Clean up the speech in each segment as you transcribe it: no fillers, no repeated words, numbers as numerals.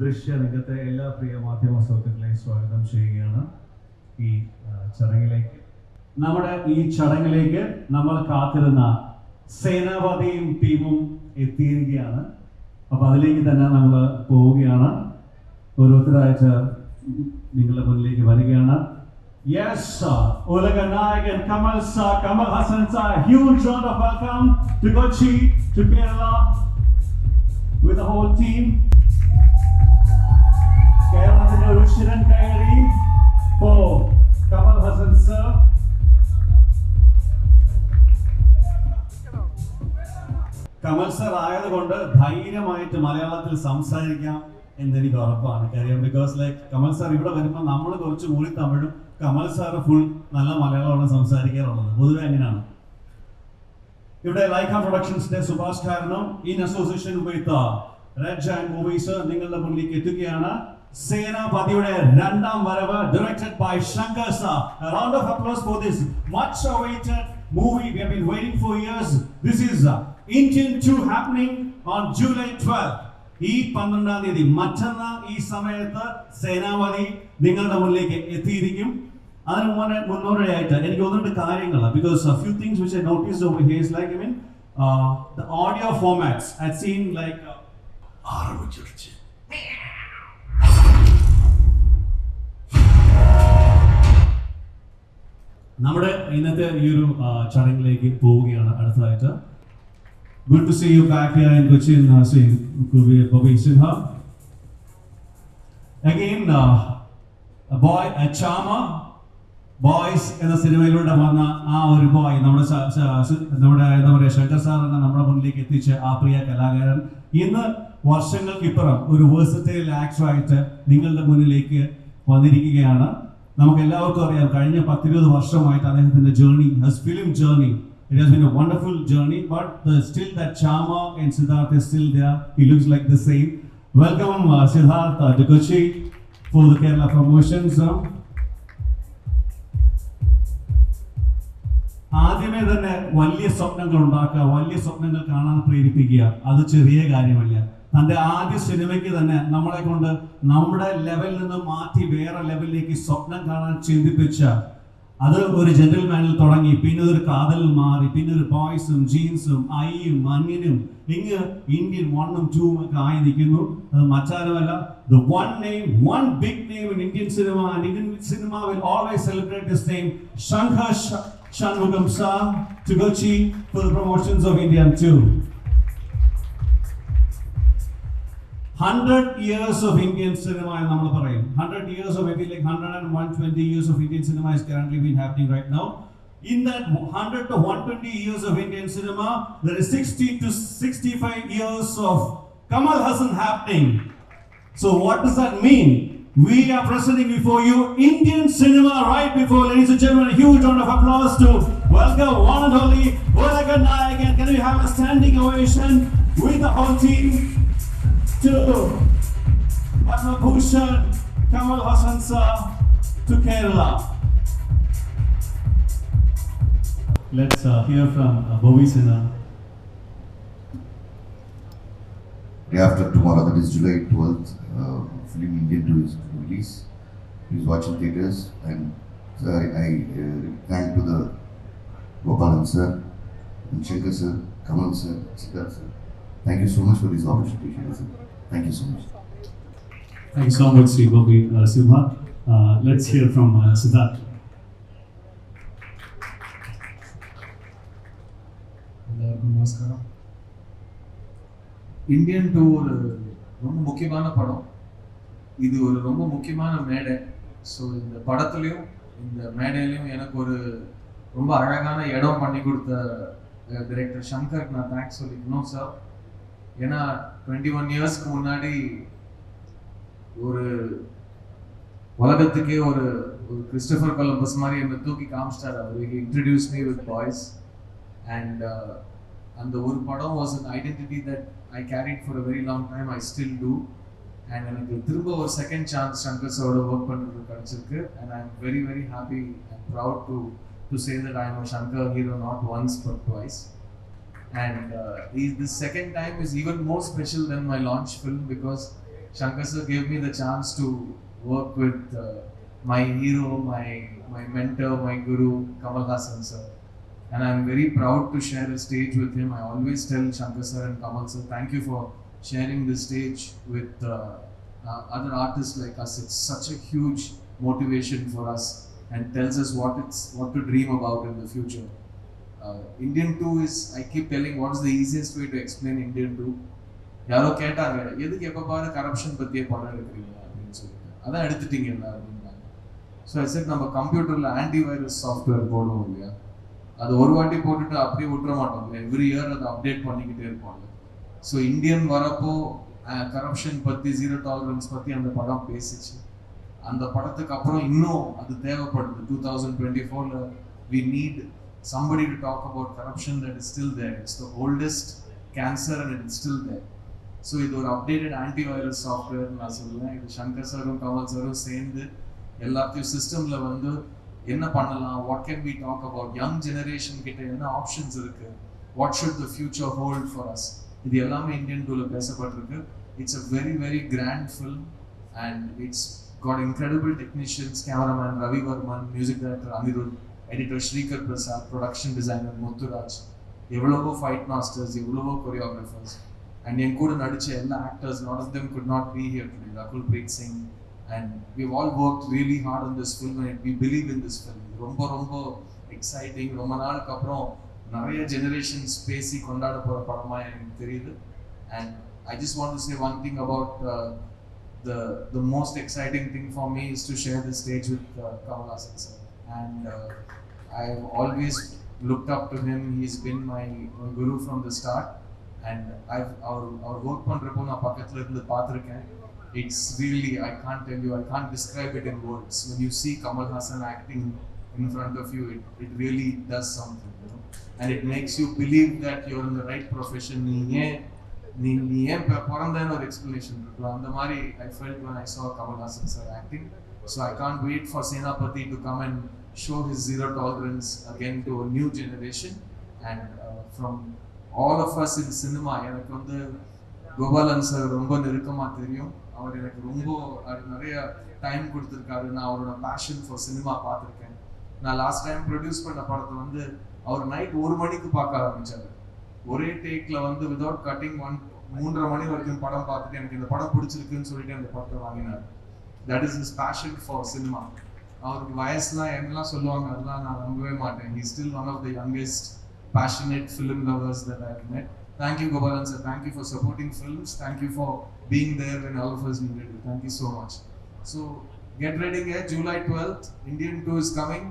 ദൃശ്യരംഗത്തെ എല്ലാ പ്രിയ മാധ്യമ സുഹൃത്തുക്കളെയും സ്വാഗതം ചെയ്യുകയാണ് ഈ ചടങ്ങിലേക്ക്. നമ്മുടെ ഈ ചടങ്ങിലേക്ക് നമ്മൾ കാത്തിരുന്ന സേനാപതിയും ടീമും എത്തിയിരിക്കുകയാണ്. അപ്പൊ അതിലേക്ക് തന്നെ നമ്മൾ പോവുകയാണ്. ഓരോരുത്തരായിട്ട് നിങ്ങളുടെ മുന്നിലേക്ക് വരികയാണ്. Yes, sir. Ulega Nayakan, Kamal sir, Kamal Hassan sir, huge round of welcome to Kochi, to Kerala, with the whole team. Kerala Rushiran Kairi for Kamal Hassan sir. Kamal sir ആയതുകൊണ്ട് ധൈര്യമായിട്ട് മലയാളത്തിൽ സംസാരിക്കാം എന്നെനിക്ക് ഉറപ്പാണ്. കാര്യം ബിക്കോസ് ലൈക്ക് കമൽ സാർ ഇവിടെ വരുമ്പോൾ നമ്മൾ കുറച്ച് കൂടി തമിഴും കമൽ സാർ ഫുൾ നല്ല മലയാളമാണ് സംസാരിക്കാറുള്ളത്. പൊതുവെ അങ്ങനെയാണ്. ഇവിടെ ലൈക്ക പ്രൊഡക്ഷൻസിന്റെ സുഭാഷ് കാരണം in association with red giant movies നിങ്ങളുടെ മുന്നിലേക്ക് എത്തുകയാണ്. സേനാപതിയുടെ രണ്ടാം വരവ്, directed by Shankar sir. A round of applause for this much awaited movie we have been waiting for years. This is Indian 2 happening on July 12th. ഈ 12-ാം തീയതി മറ്റന്നാൾ ഈ സമയത്ത് സേനാപതി നിങ്ങളുടെ മുന്നിലേക്ക് എത്തിയിരിക്കും. അതിന് മുന്നോടിയായിട്ട് എനിക്ക് ഒന്നുണ്ട് കാര്യങ്ങൾ, because a few things which I noticed over here is like, I mean, the audio formats I've seen like ആരംഭിച്ചിരിച്ചു. നമ്മുടെ ഇന്നത്തെ ഈ ഒരു ചടങ്ങിലേക്ക് പോവുകയാണ് അടുത്തതായിട്ട്. Good to see you back here in Kochi, seeing Bobby Sinha. Again, a boy, a charmer. Boys എന്ന സിനിമയിലൂടെ വന്ന ആ ഒരു ബോയ് നമ്മുടെ എന്താ പറയുക ശങ്കർ സാർ എന്ന നമ്മുടെ മുന്നിലേക്ക് എത്തിച്ച ആ പ്രിയ കലാകാരൻ ഇന്ന് വർഷങ്ങൾക്കിപ്പുറം ഒരു വേഴ്സറ്റൈൽ ആക്ടറായിട്ട് നിങ്ങളുടെ മുന്നിലേക്ക് വന്നിരിക്കുകയാണ്. നമുക്ക് എല്ലാവർക്കും അറിയാം, കഴിഞ്ഞ 10-20 വർഷമായിട്ട് അദ്ദേഹത്തിന്റെ journey, his film journey, it has been a wonderful journey, but still that charmer and Siddharth is still there. He looks like the same. Welcome Siddharth to Kochi for the Kerala promotions. ആദ്യമേ തന്നെ വലിയ സ്വപ്നങ്ങൾ ഉണ്ടാക്കുക, വലിയ സ്വപ്നങ്ങൾ കാണാൻ പ്രേരിപ്പിക്കുക, അത് ചെറിയ കാര്യമല്ല. തൻ്റെ ആദ്യ സിനിമയ്ക്ക് തന്നെ നമ്മളെ കൊണ്ട് നമ്മുടെ ലെവലിൽ നിന്ന് മാറ്റി വേറെ ലെവലിലേക്ക് സ്വപ്നം കാണാൻ ചിന്തിപ്പിച്ച അത് ഒരു ജെന്റിൽമാനിൽ തുടങ്ങി, പിന്നെ ഒരു കാതലിൽ മാറി, പിന്നെ ഒരു ബോയ്സും ജീൻസും ഐയും മഞ്ഞിനും ഇങ്ങ് ഇന്ത്യൻ 1ഉം 2ഉം ഒക്കെ ആയി നിൽക്കുന്നു. അത് മറ്റാരുമല്ല, the one name, one big name in Indian cinema, and Indian cinema will always celebrate this name, Shankar Shanmugam sir, to Kochi for the promotions of Indian 2. 100 years of Indian cinema എന്ന് നമ്മൾ പറയും. 100 years of maybe like 120 years of Indian cinema is currently been happening right now. In that 100 to 120 years of Indian cinema, there is 60 to 65 years of Kamal Hassan happening. So what does that mean? We are presenting before you Indian cinema right before. Ladies and gentlemen, a huge round of applause to welcome one and only Ulega Nayakan. Can we have a standing ovation with the whole team to Padma Bhushan Kamal Hassan sir to Kerala. Let's hear from Bobby Sinha. Day after tomorrow, that is July 12th, film Indian 2 is release. Please watch in theaters, and I thank to the Gopalan sir, and Shankar sir, Kamal sir, Siddharth sir. Thank you so much for this opportunity, sir. Thank you so much. Thank you so much, Sri Bobby Sinha. Let's hear from Siddharth. எல்லாருக்கும் நமஸ்காரம். Indian 2 ஒரு ரொம்ப முக்கியமான படம். இது ஒரு ரொம்ப முக்கியமான மேடை. ஸோ இந்த படத்துலையும் இந்த மேடையிலையும் எனக்கு ஒரு ரொம்ப அழகான இடம் பண்ணி கொடுத்த டைரக்டர் சங்கருக்கு நான் தேங்க்ஸ் சொல்லிக்கணும் சார். ஏன்னா 21 இயர்ஸ்க்கு முன்னாடி ஒரு உலகத்துக்கே ஒரு கிறிஸ்டோபர் கொலம்பஸ் மாதிரி என்னை தூக்கி காமிச்சிட்டார் அவர். Introduce me with boys and அந்த ஒரு படம் was an identity that I carried for a very long time. I still do. And எனக்கு திரும்ப ஒரு செகண்ட் சான்ஸ் சங்கர் சாரோட ஒர்க் பண்ணுறது கிடைச்சிருக்கு. And I'm very very happy and proud to say that I am a Shankar hero not once but twice. And this second time is even more special than my launch film because Shankar sir gave me the chance to work with my hero, my mentor, my guru, Kamal Haasan sir. And I'm very proud to share a stage with him. I always tell Shankar sir and Kamal sir, thank you for sharing the stage with other artists like us. It's such a huge motivation for us and tells us what to dream about in the future. Indian 2 is, I keep telling, what is the easiest way to explain Indian 2? யாரோ கேட்டாங்க எதுக்கு எப்போ பாரு corruption பற்றியே படம் எடுக்கிறீங்க அப்படின்னு சொல்லிட்டு, அதான் எடுத்துட்டீங்கல்ல அப்படின்னாங்க. ஸோ ஐ செட் நம்ம கம்ப்யூட்டரில் ஆன்டிவைரஸ் சாஃப்ட்வேர் போடுவோம் இல்லையா, அது ஒரு வாட்டி போட்டுட்டு அப்படியே விட்டுற மாட்டோம் இல்லையா, எவ்ரி இயர் அதை அப்டேட் பண்ணிக்கிட்டே இருப்போம்ல. ஸோ இந்தியன் வரப்போ கரப்ஷன் பற்றி, ஜீரோ டாலரன்ஸ் பற்றி அந்த படம் பேசிச்சு. அந்த படத்துக்கு அப்புறம் இன்னும் அது தேவைப்படுது. 2024 we need somebody to talk about corruption that is still there. It's the oldest cancer and it's still there. So இது ஒரு அப்டேட்டட் ஆன்டிவைரஸ் சாஃப்ட்வேர் நான் சொல்லுவேன். இது சங்கர் சாரும் கமல் சாரும் சேர்ந்து எல்லாத்தையும் சிஸ்டமில் வந்து என்ன பண்ணலாம், what can we talk about, young generation கிட்ட என்ன ஆப்ஷன்ஸ் இருக்கு, what should the future hold for us, இது எல்லாமே இந்தியன் 2ல பேசப்பட்டிருக்கு. It's a very very grand film and it's got incredible technicians, cameraman Ravi Varman, music director Anirudh, editor Shrikar Prasad, production designer Mutturaj, எவ்வளவோ fight masters, எவ்வளவோ choreographers, and என் கூட நடிச்ச எல்லா actors, lot of them could not be here today. Rakul Preet Singh, and we've all worked really hard on this film and we believe in this film. ரொம்ப ரொம்ப exciting. ரொம்ப நாளுக்கு அப்புறம் நிறைய generations பேசி கொண்டாட போற படமா எனக்கு தெரியுது. And I just want to say one thing about the most exciting thing for me is to share the stage with Kamal Haasan sir, and I've always looked up to him. He's been my guru from the start, and our work பண்றப்போ நான் பக்கத்துல இருந்து பார்த்திருக்கேன். It's really, I can't tell you, I can't describe it in words. When you see Kamal Haasan acting in front of you, it really does something, you know? And it makes you believe that you're in the right profession. நீ ஏன் பிறந்தேன்னு ஒரு explanation இருக்கலாம். அந்த மாதிரி I felt when I saw Kamal Haasan sir acting. So I can't wait for Senapati to come and show his zero tolerance again to a new generation. And from all of us in cinema, எனக்கு வந்து Gopalan sir ரொம்ப நெருக்கமாக தெரியும். அவர் எனக்கு ரொம்ப நிறைய time கொடுத்துருக்காரு. நான் அவரோட பேஷன் ஃபார் சினிமா பார்த்துருக்கேன். நான் லாஸ்ட் டைம் ப்ரொடியூஸ் பண்ண படத்தை வந்து அவர் நைட் 1 மணிக்கு பார்க்க ஆரம்பித்தார். ஒரே டேக்ல வந்து வித்வுட் கட்டிங் 3:30 மணி வரைக்கும் படம் பார்த்துட்டு எனக்கு இந்த படம் பிடிச்சிருக்குன்னு சொல்லிட்டு அந்த படத்தை வாங்கினார். That is his passion for cinema. அவருக்கு வயசுலாம் என்னெல்லாம் சொல்லுவாங்க அதெல்லாம் நான் நம்பவே மாட்டேன். He still one of the youngest passionate film lovers that I've met. Thank you Gopalan sir, thank you for supporting films, thank you for being there when all of us needed you. Thank you so much. So get ready here, July 12th, Indian 2 is coming,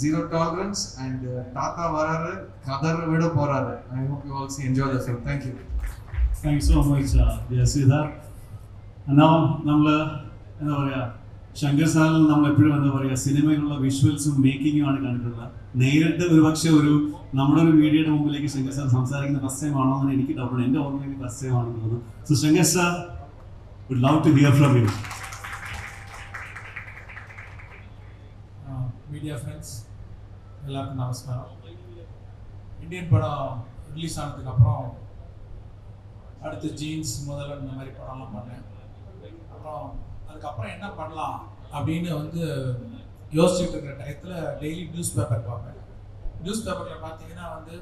zero tolerance, and Tata vararu kadar vida poraru. I hope you all see enjoy the film. Thank you. Thanks so much, dear Siddharth. And now നമ്മൾ എന്താ പറയുക, ശങ്കർ സാറിൽ നമ്മൾ എപ്പോഴും എന്താ പറയുക, സിനിമയിലുള്ള വിഷ്വൽസും മേക്കിങ്ങും ആണ് കണ്ടിട്ടുള്ളത്. നേരിട്ട് ഒരുപക്ഷെ നമ്മുടെ ഒരു മീഡിയയുടെ മുമ്പിലേക്ക് ശങ്കർ സാർ സംസാരിക്കുന്ന ഫസ്റ്റ് ടൈം ആണോ എന്ന് എനിക്ക് ഡൗട്ട്. എൻ്റെ ഓർമ്മയിൽ ഫസ്റ്റ് ടൈം ആണെന്ന് തോന്നുന്നു. So Shankar sir, would love to hear from you. Media friends எல்லாருக்கும் நமஸ்காரம். இந்தியன் படம் ரிலீஸ் ஆனதுக்கப்புறம் அடுத்து ஜீன்ஸ் முதல்ல இந்த மாதிரி படம்லாம் பண்ணேன். அப்புறம் அதுக்கப்புறம் என்ன பண்ணலாம் அப்படின்னு வந்து யோசிச்சுட்டு இருக்கிற டயத்தில் டெய்லி நியூஸ் பேப்பர் பார்ப்பேன். நியூஸ் பேப்பரில் பார்த்தீங்கன்னா வந்து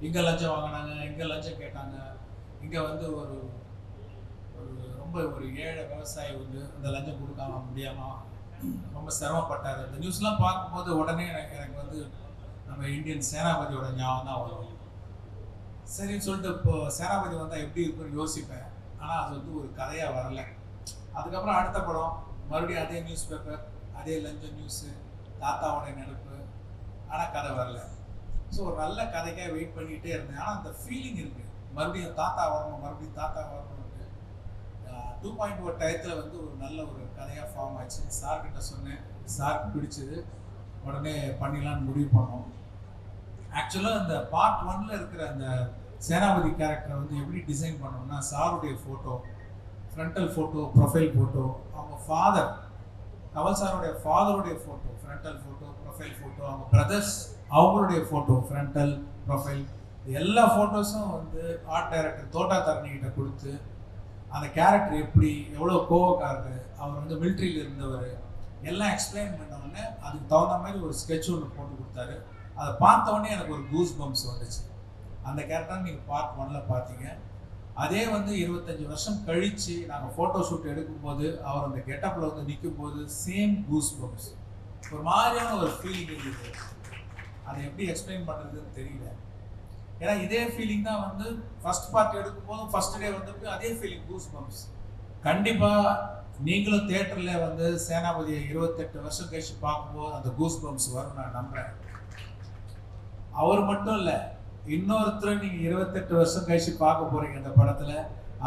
இங்கே லஞ்சம் வாங்கினாங்க, இங்கே லஞ்சம் கேட்டாங்க, இங்கே வந்து ஒரு ரொம்ப ஒரு ஏழை விவசாயி வந்து அந்த லஞ்சம் கொடுக்காம முடியாமல் ரொம்ப சிரமப்பட்டார். அந்த நியூஸ்லாம் பார்க்கும்போது உடனே எனக்கு வந்து நம்ம இந்தியன் சேனாபதியோட ஞாபகம் தான் வரும். சரின்னு சொல்லிட்டு இப்போ சேனாபதி வந்தால் எப்படி இருக்குன்னு யோசிப்பேன். ஆனால் அது வந்து ஒரு கதையாக வரலை. அதுக்கப்புறம் அடுத்த படம் மறுபடியும் அதே நியூஸ் பேப்பர், அதே லஞ்சம் நியூஸு, தாத்தாவோட நடிப்பு, ஆனால் கதை வரல. ஸோ ஒரு நல்ல கதைக்காக வெயிட் பண்ணிகிட்டே இருந்தேன். ஆனால் அந்த ஃபீலிங் இருக்குது, மறுபடியும் தாத்தா வரணும், மறுபடியும் தாத்தா வரணும்னு. 2.1 டயத்தில் வந்து ஒரு நல்ல ஒரு கதையாக ஃபார்ம் ஆச்சு. சார்கிட்ட சொன்னேன், சாருக்கு பிடிச்சது, உடனே பண்ணிடலான்னு முடிவு பண்ணோம். ஆக்சுவலாக அந்த பார்ட் 1ல் இருக்கிற அந்த சேனாபதி கேரக்டரை வந்து எப்படி டிசைன் பண்ணோம்னா, சாருடைய photo, frontal photo, profile photo, அவங்க ஃபாதர் கமல் சாருடைய ஃபாதருடைய photo, frontal photo, profile photo, அவங்க பிரதர்ஸ் அவங்களுடைய ஃபோட்டோ, ஃப்ரண்டல், ப்ரொஃபைல், எல்லா ஃபோட்டோஸும் வந்து ஆர்ட் டைரக்டர் தோட்டா தரணிகிட்ட கொடுத்து அந்த கேரக்டர் எப்படி, எவ்வளோ கோவக்காரரு, அவர் வந்து மிலிட்ரியில் இருந்தவர், எல்லாம் எக்ஸ்பிளைன் பண்ண உடனே அதுக்கு தகுந்த மாதிரி ஒரு ஸ்கெட்ச் ஒன்று போட்டு கொடுத்தாரு. அதை பார்த்த உடனே எனக்கு ஒரு கூஸ் பம்ப்ஸ் வந்துச்சு. அந்த கேரக்டர் நீங்கள் பார்ட் 1ல் பார்த்தீங்க. அதே வந்து 25 வருஷம் கழித்து நாங்கள் ஃபோட்டோ ஷூட் எடுக்கும்போது அவர் அந்த கெட்டப்பில் வந்து நிற்கும் போது சேம் கூஸ் பம்ப்ஸ், ஒரு மாதிரியான ஒரு ஃபீலிங் இருந்தது. அதை எப்படி எக்ஸ்பிளைன் பண்ணுறதுன்னு தெரியல. ஏன்னா இதே ஃபீலிங் தான் வந்து ஃபர்ஸ்ட் பார்ட் எடுக்கும்போதும் ஃபர்ஸ்ட் டே வந்துட்டு அதே ஃபீலிங் கூஸ் பம்ப்ஸ். கண்டிப்பாக நீங்களும் தியேட்டரில் வந்து சேனாபதியை 28 வருஷம் கழிச்சு பார்க்கும்போது அந்த கூஸ் பம்ப்ஸ் வரும் நான் நம்புகிறேன். அவர் மட்டும் இல்லை, இன்னொருத்தர் நீங்கள் 28 வருஷம் கழிச்சு பார்க்க போகிறீங்க இந்த படத்தில்.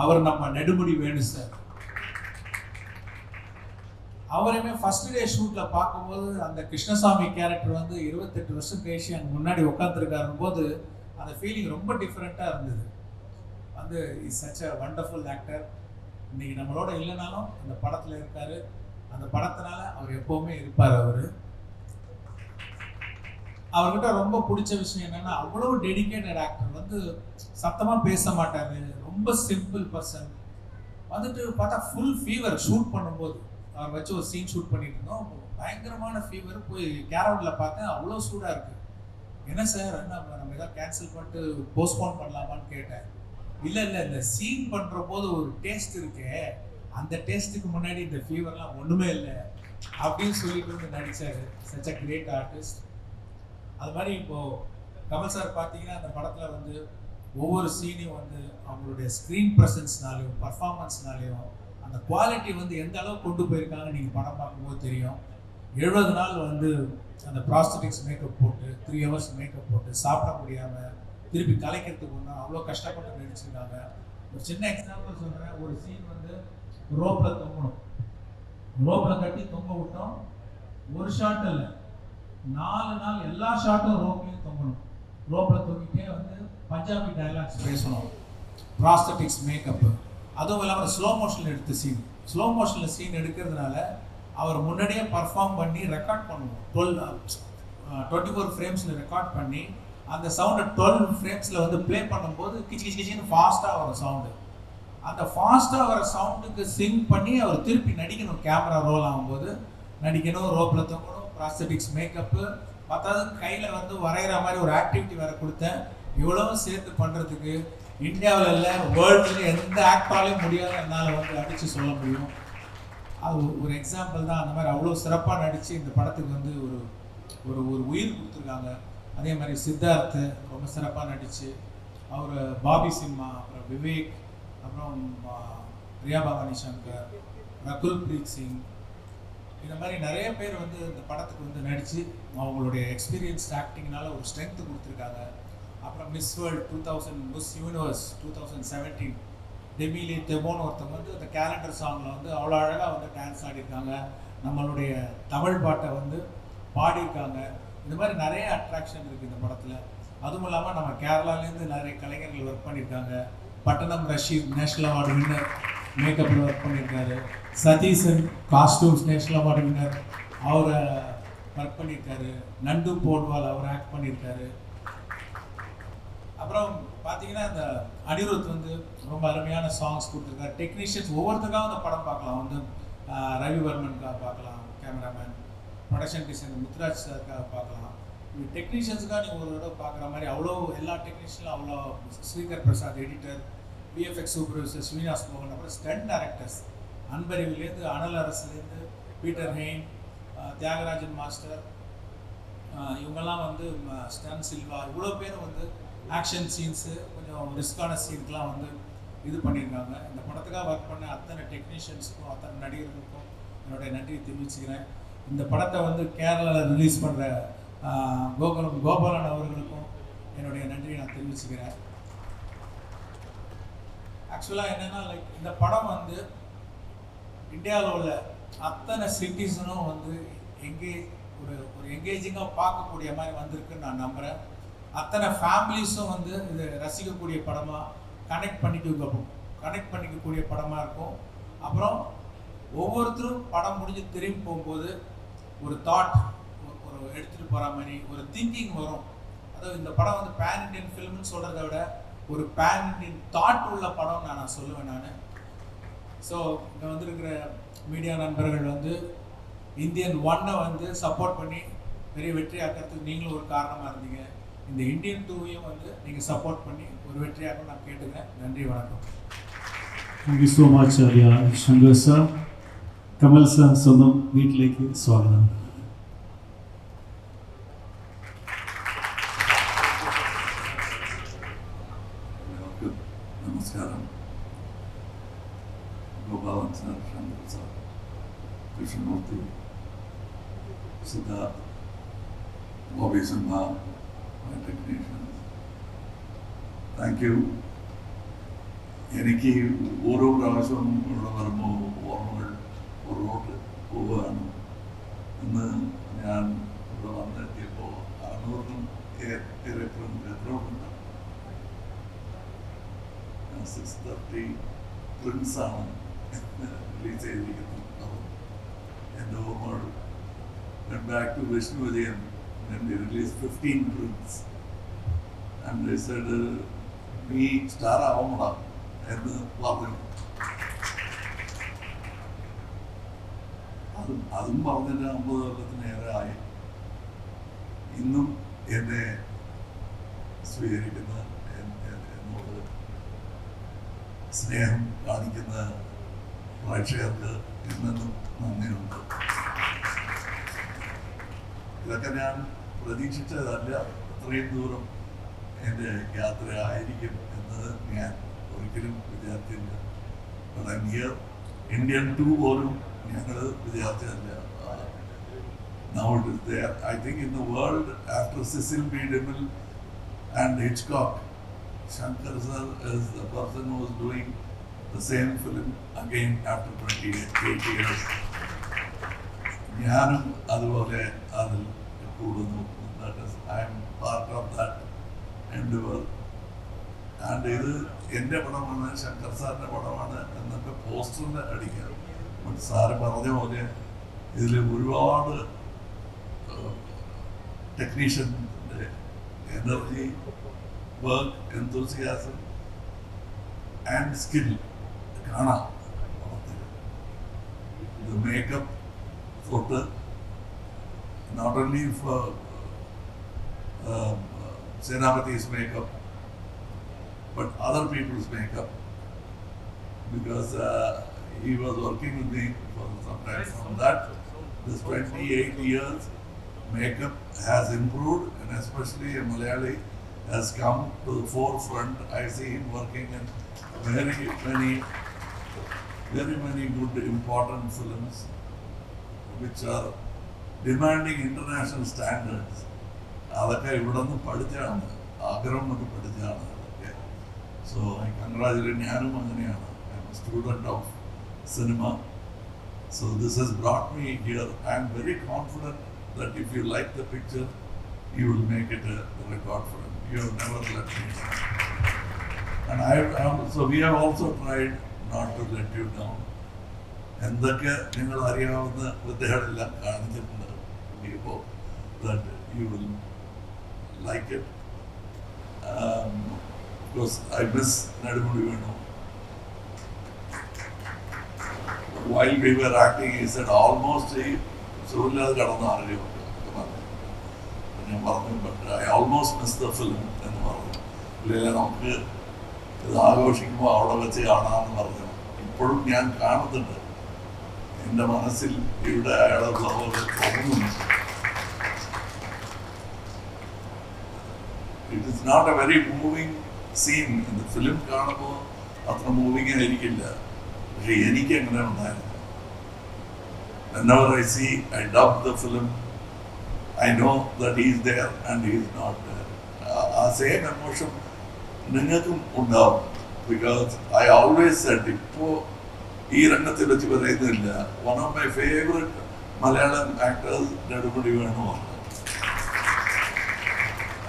அவர் நம்ம நெடுமுடி வேணு சார். அவரையுமே ஃபர்ஸ்ட் டே ஷூட்டில் பார்க்கும்போது அந்த கிருஷ்ணசாமி கேரக்டர் வந்து 28 வருஷம் கழிச்சு அங்கே முன்னாடி உட்காந்துருக்காருன்னு போது அந்த ஃபீலிங் ரொம்ப டிஃப்ரெண்ட்டாக இருந்தது. வந்து is such a wonderful actor. இன்னைக்கு நம்மளோட இல்லைனாலும் அந்த படத்தில் இருக்காரு. அந்த படத்தினால அவர் எப்போவுமே இருப்பார். அவர்கிட்ட ரொம்ப பிடிச்ச விஷயம் என்னன்னா, அவ்வளோ டெடிகேட்டட் ஆக்டர். வந்து சத்தமாக பேச மாட்டார், ரொம்ப சிம்பிள் பர்சன். வந்துட்டு பார்த்தா ஃபுல் ஃபீவர் ஷூட் பண்ணும்போது அவர் வச்சு ஒரு சீன் ஷூட் பண்ணிட்டு இருந்தோம். பயங்கரமான ஃபீவர். போய் கேரவுண்டில் பார்த்தேன், அவ்வளோ சூடாக இருக்குது. என்ன சார், என்ன நம்ம ஏதாவது கேன்சல் பண்ணிட்டு போஸ்ட்போன் பண்ணலாமான்னு கேட்டேன். இல்லை இந்த சீன் பண்ணுற போது ஒரு டேஸ்ட் இருக்கே, அந்த டேஸ்ட்டுக்கு முன்னாடி இந்த ஃபீவர்லாம் ஒன்றுமே இல்லை அப்படின்னு சொல்லிட்டு வந்து நடித்தார். Such a great artist. அது மாதிரி இப்போது கமல் சார் பார்த்தீங்கன்னா அந்த படத்தில் வந்து ஒவ்வொரு சீனையும் வந்து அவங்களுடைய ஸ்க்ரீன் ப்ரெசன்ஸ்னாலையும் பர்ஃபார்மன்ஸ்னாலையும் அந்த குவாலிட்டி வந்து எந்த அளவுக்கு கொண்டு போயிருக்காங்க நீங்கள் படம் பார்க்கும்போது தெரியும். 70 நாள் வந்து அந்த ப்ராஸ்தட்டிக்ஸ் மேக்கப் போட்டு 3 hours மேக்கப் போட்டு சாப்பிட முடியாமல் திருப்பி கலைக்கிறதுக்கு ஒன்று அவ்வளோ கஷ்டப்பட்டு நடிச்சிருக்காங்க. ஒரு சின்ன எக்ஸாம்பிள் சொல்கிறேன். ஒரு சீன் வந்து ரோப்பில் தொங்கணும், ரோப்பில் கட்டி தொங்க விட்டோம். ஒரு ஷாட் இல்லை, 4 நாள் எல்லா ஷாட்டும் ரோப்லையும் தொங்கணும். ரோப்பில் தொங்கிட்டே வந்து பஞ்சாபி டயலாக்ஸ் பேசணும், ப்ராஸ்தட்டிக்ஸ் மேக்கப்பு. அதுவும் இல்லாமல் ஸ்லோ மோஷனில் எடுத்த சீன். ஸ்லோ மோஷனில் சீன் எடுக்கிறதுனால அவர் முன்னாடியே பர்ஃபார்ம் பண்ணி ரெக்கார்ட் பண்ணுவோம். 24 ஃப்ரேம்ஸில் ரெக்கார்ட் பண்ணி அந்த சவுண்டை 12 ஃப்ரேம்ஸில் வந்து ப்ளே பண்ணும்போது கிச்சு கிச்சு கிச்சின்னு ஃபாஸ்ட்டாக வரும் சவுண்டு. அந்த ஃபாஸ்ட்டாக வர சவுண்டுக்கு சிங் பண்ணி அவர் திருப்பி நடிக்கணும். கேமரா ரோல் ஆகும்போது நடிக்கணும், ரோப்பில் தொங்கணும், ப்ராஸ்தட்டிக்ஸ் மேக்கப்பு, பத்தாவது கையில் வந்து வரைகிற மாதிரி ஒரு ஆக்டிவிட்டி வேறு கொடுத்தேன். இவ்வளவும் சேர்த்து பண்ணுறதுக்கு இந்தியாவில் இல்லை, வேர்ல்டில் எந்த ஆக்டாலையும் முடியாத என்னால் வந்து அடித்து சொல்ல முடியும். அது ஒரு எக்ஸாம்பிள் தான். அந்த மாதிரி அவ்வளோ சிறப்பாக நடித்து இந்த படத்துக்கு வந்து ஒரு ஒரு ஒரு உயிர் கொடுத்துருக்காங்க. அதே மாதிரி சித்தார்த்து ரொம்ப சிறப்பாக நடித்து அவர், பாபி சிம்மா, அப்புறம் விவேக், அப்புறம் பிரியா பவானி சங்கர், ரகுல் பிரீத் சிங், இந்த மாதிரி நிறைய பேர் வந்து இந்த படத்துக்கு வந்து நடித்து அவங்களுடைய எக்ஸ்பீரியன்ஸ் ஆக்டிங்னால ஒரு ஸ்ட்ரென்த்து கொடுத்துருக்காங்க. அப்புறம் மிஸ் வேர்ல்டு 2000, மிஸ் யூனிவர்ஸ் 2017 டெமிலி தெபோன்னு ஒருத்தவங்க வந்து அந்த கேலண்டர் சாங்கில் வந்து அவ்வளோ அழகாக வந்து டான்ஸ் ஆடிருக்காங்க. நம்மளுடைய தமிழ் பாட்டை வந்து பாடியிருக்காங்க. இந்த மாதிரி நிறைய அட்ராக்ஷன் இருக்குது இந்த படத்தில். அதுவும் இல்லாமல் நம்ம கேரளாலேருந்து நிறைய கலைஞர்கள் ஒர்க் பண்ணியிருக்காங்க. Pattanam Rasheed national award winner மேக்கப்பில் ஒர்க் பண்ணியிருக்காரு. Satheesan costumes national award winner, அவரை ஒர்க் பண்ணியிருக்காரு. நண்டு போட்வால் அவர் ஆக்ட் பண்ணியிருக்காரு. அப்புறம் பார்த்தீங்கன்னா இந்த அனிருத் வந்து ரொம்ப அருமையான சாங்ஸ் கொடுத்துருக்காரு. டெக்னீஷியன்ஸ் ஒவ்வொருத்தருக்காக அந்த படம் பார்க்கலாம். வந்து ரவிவர்மனுக்காக பார்க்கலாம், கேமராமேன், ப்ரொடக்ஷன் டிசைனர் முத்துராஜ் சாருக்காக பார்க்கலாம். டெக்னீஷியன்ஸுக்காக நீங்கள் ஒரு தடவை பார்க்குற மாதிரி அவ்வளோ எல்லா டெக்னீஷியனும் அவ்வளோ, Srikar Prasad editor, VFX supervisor Srinivas மோகன், அப்புறம் ஸ்டண்ட் டைரக்டர்ஸ் அன்பறிவிலேருந்து அனல் அரசுலேருந்து பீட்டர் ஹெயின், தியாகராஜன் மாஸ்டர், இவங்கெல்லாம் வந்து ஸ்டன் சில்வா, இவ்வளோ பேரும் வந்து ஆக்ஷன் சீன்ஸு, கொஞ்சம் ரிஸ்கான சீனுக்கெலாம் வந்து இது பண்ணியிருக்காங்க. இந்த படத்துக்காக ஒர்க் பண்ண அத்தனை டெக்னீஷியன்ஸுக்கும் அத்தனை நடிகர்களுக்கும் என்னுடைய நன்றியை தெரிவிச்சுக்கிறேன். இந்த படத்தை வந்து கேரளாவில் ரிலீஸ் பண்ணுற கோபாலன் அவர்களுக்கும் என்னுடைய நன்றியை நான் தெரிவிச்சுக்கிறேன். ஆக்சுவலாக என்னென்னா, லைக் இந்த படம் வந்து இந்தியாவில் உள்ள அத்தனை சிட்டிசனும் வந்து ஒரு எங்கேஜிங்காக பார்க்கக்கூடிய மாதிரி வந்திருக்குன்னு நான் நம்புகிறேன். அத்தனை ஃபேமிலிஸும் வந்து இது ரசிக்கக்கூடிய படமாக கனெக்ட் பண்ணிக்கக்கூடிய படமாக இருக்கும். அப்புறம் ஒவ்வொருத்தரும் படம் முடிஞ்சு திரும்பி போகும்போது ஒரு தாட், ஒரு எடுத்துகிட்டு போகிற மாதிரி ஒரு திங்கிங் வரும். அதாவது இந்த படம் வந்து பேன் இண்டியன் ஃபிலிம்னு சொல்கிறத விட ஒரு பேன் இண்டியன் தாட் உள்ள படம் நான் சொல்லுவேன். நான் ஸோ இங்கே வந்திருக்கிற மீடியா நண்பர்கள் வந்து இந்தியன் 1 வந்து சப்போர்ட் பண்ணி பெரிய வெற்றியாக்கிறதுக்கு நீங்களும் ஒரு காரணமாக இருந்தீங்க. இந்த இந்தியன் 2வையும் வந்து நீங்கள் சப்போர்ட் பண்ணி ஒரு வெற்றியாக நான் கேட்டுக்கிறேன். நன்றி, வணக்கம். Thank you so much Shankar sir. Kamal sir സ്വന്തം വീട്ടിലേക്ക് സ്വാഗതം. നമസ്കാരം. Gopalan sir, Shankar sir, Krishnamoorthy, Siddharth, Bobby Simha, my technicians. Thank you. എനിക്ക് ഓരോ പ്രാവശ്യവും ഇവിടെ വരുമ്പോൾ ഓർമ്മകൾ പുറകോട്ട് പോവുകയാണ്. ഇന്ന് ഞാൻ ഇവിടെ വന്നെത്തിയപ്പോൾ 600 എത്രയുണ്ട് 630 പ്രിൻസാണ് റിലീസ് ചെയ്തിരിക്കുന്നത്. എൻ്റെ ഓർമ്മകൾ went back to Vishnu Vijayan when they released 15 prints and they said നീ സ്റ്റാർ ആവണ എന്ന് പറഞ്ഞു. അതും പറഞ്ഞിട്ട് 50 കൊല്ലത്തിനേറെ ആയി. ഇന്നും എന്നെ സ്വീകരിക്കുന്ന എന്നോട് സ്നേഹം കാണിക്കുന്ന പ്രേക്ഷകർക്ക് എന്നും നന്ദിയുണ്ട്. ഇതൊക്കെ ഞാൻ പ്രതീക്ഷിച്ചതല്ല. ഇത്രയും ദൂരം എൻ്റെ യാത്ര ആയിരിക്കും എന്ന് ഞാൻ ഒരിക്കലും വിചാരിച്ചില്ല. ഇന്ത്യൻ 2 പോലും ഞങ്ങൾ വിചാരിച്ചതല്ല. Now it is there. I think in the world, after Cecil B. DeMille and Hitchcock, Shankar sir is the person who is doing the same film again after 28 years. ഞാനും അതുപോലെ അതിൽ കൂടുന്നു. I am part of that endeavor. And ഇത് എൻ്റെ പടമാണ്, ശങ്കർ സാറിൻ്റെ പടമാണ് എന്നൊക്കെ പോസ്റ്ററിൽ അടിക്കുക. ബട്ട് സാറ് പറഞ്ഞ പോലെ ഇതിൽ ഒരുപാട് ടെക്നീഷ്യൻ്റെ energy, work, enthusiasm and skill കാണാം. ഇത് മേക്കപ്പ് തൊട്ട് not only for Senapati's makeup but other people's makeup, because he was working with me for some time. From that, this 28 years, makeup has improved, and especially a Malayali has come to the forefront. I see him working in very many good important films which are demanding international standards. അതൊക്കെ ഇവിടെ നിന്ന് പഠിച്ചാണ്, ആഗ്രഹം കൊണ്ട് പഠിച്ചാണ് അതൊക്കെ. So I congratulate. ഞാനും അങ്ങനെയാണ്. I'm a student of cinema. So this has brought me here. I'm very confident that if you like the picture you will make it a record film. You have never let me down. And so we have also tried not to let you down. എന്തൊക്കെ നിങ്ങൾ അറിയാവുന്ന വിദ്യകളെല്ലാം കാണിച്ചിട്ടുണ്ട്. We hope that you will like it. Because I miss Nadumudi Venu. While we were acting, he said almost Surulad Kadana Aryo. But I almost missed the film. നമുക്ക് ഇത് ആഘോഷിക്കുമ്പോൾ അവിടെ വെച്ച് കാണാമെന്ന് പറഞ്ഞു. ഇപ്പോഴും ഞാൻ കാണുന്നുണ്ട്. എൻ്റെ മനസ്സിൽ ഇവിടെ അയാളുള്ള പോലെ തോന്നുന്നു. It is not a very moving scene. In the film കാണുമ്പോൾ അത്ര മൂവിങ് ആയിരിക്കില്ല. പക്ഷെ എനിക്ക് എങ്ങനെ ഉണ്ടായിരുന്നു. Whenever I see, I dub the film, I know that he is there and he is not there. ആ സെയിം എമോഷൻ നിങ്ങൾക്കും ഉണ്ടാവും. Because I always said, ഇപ്പോൾ ഈ രംഗത്തിൽ വെച്ച് പറയുന്നില്ല, one of my favourite Malayalam actors Nedumudi Venu.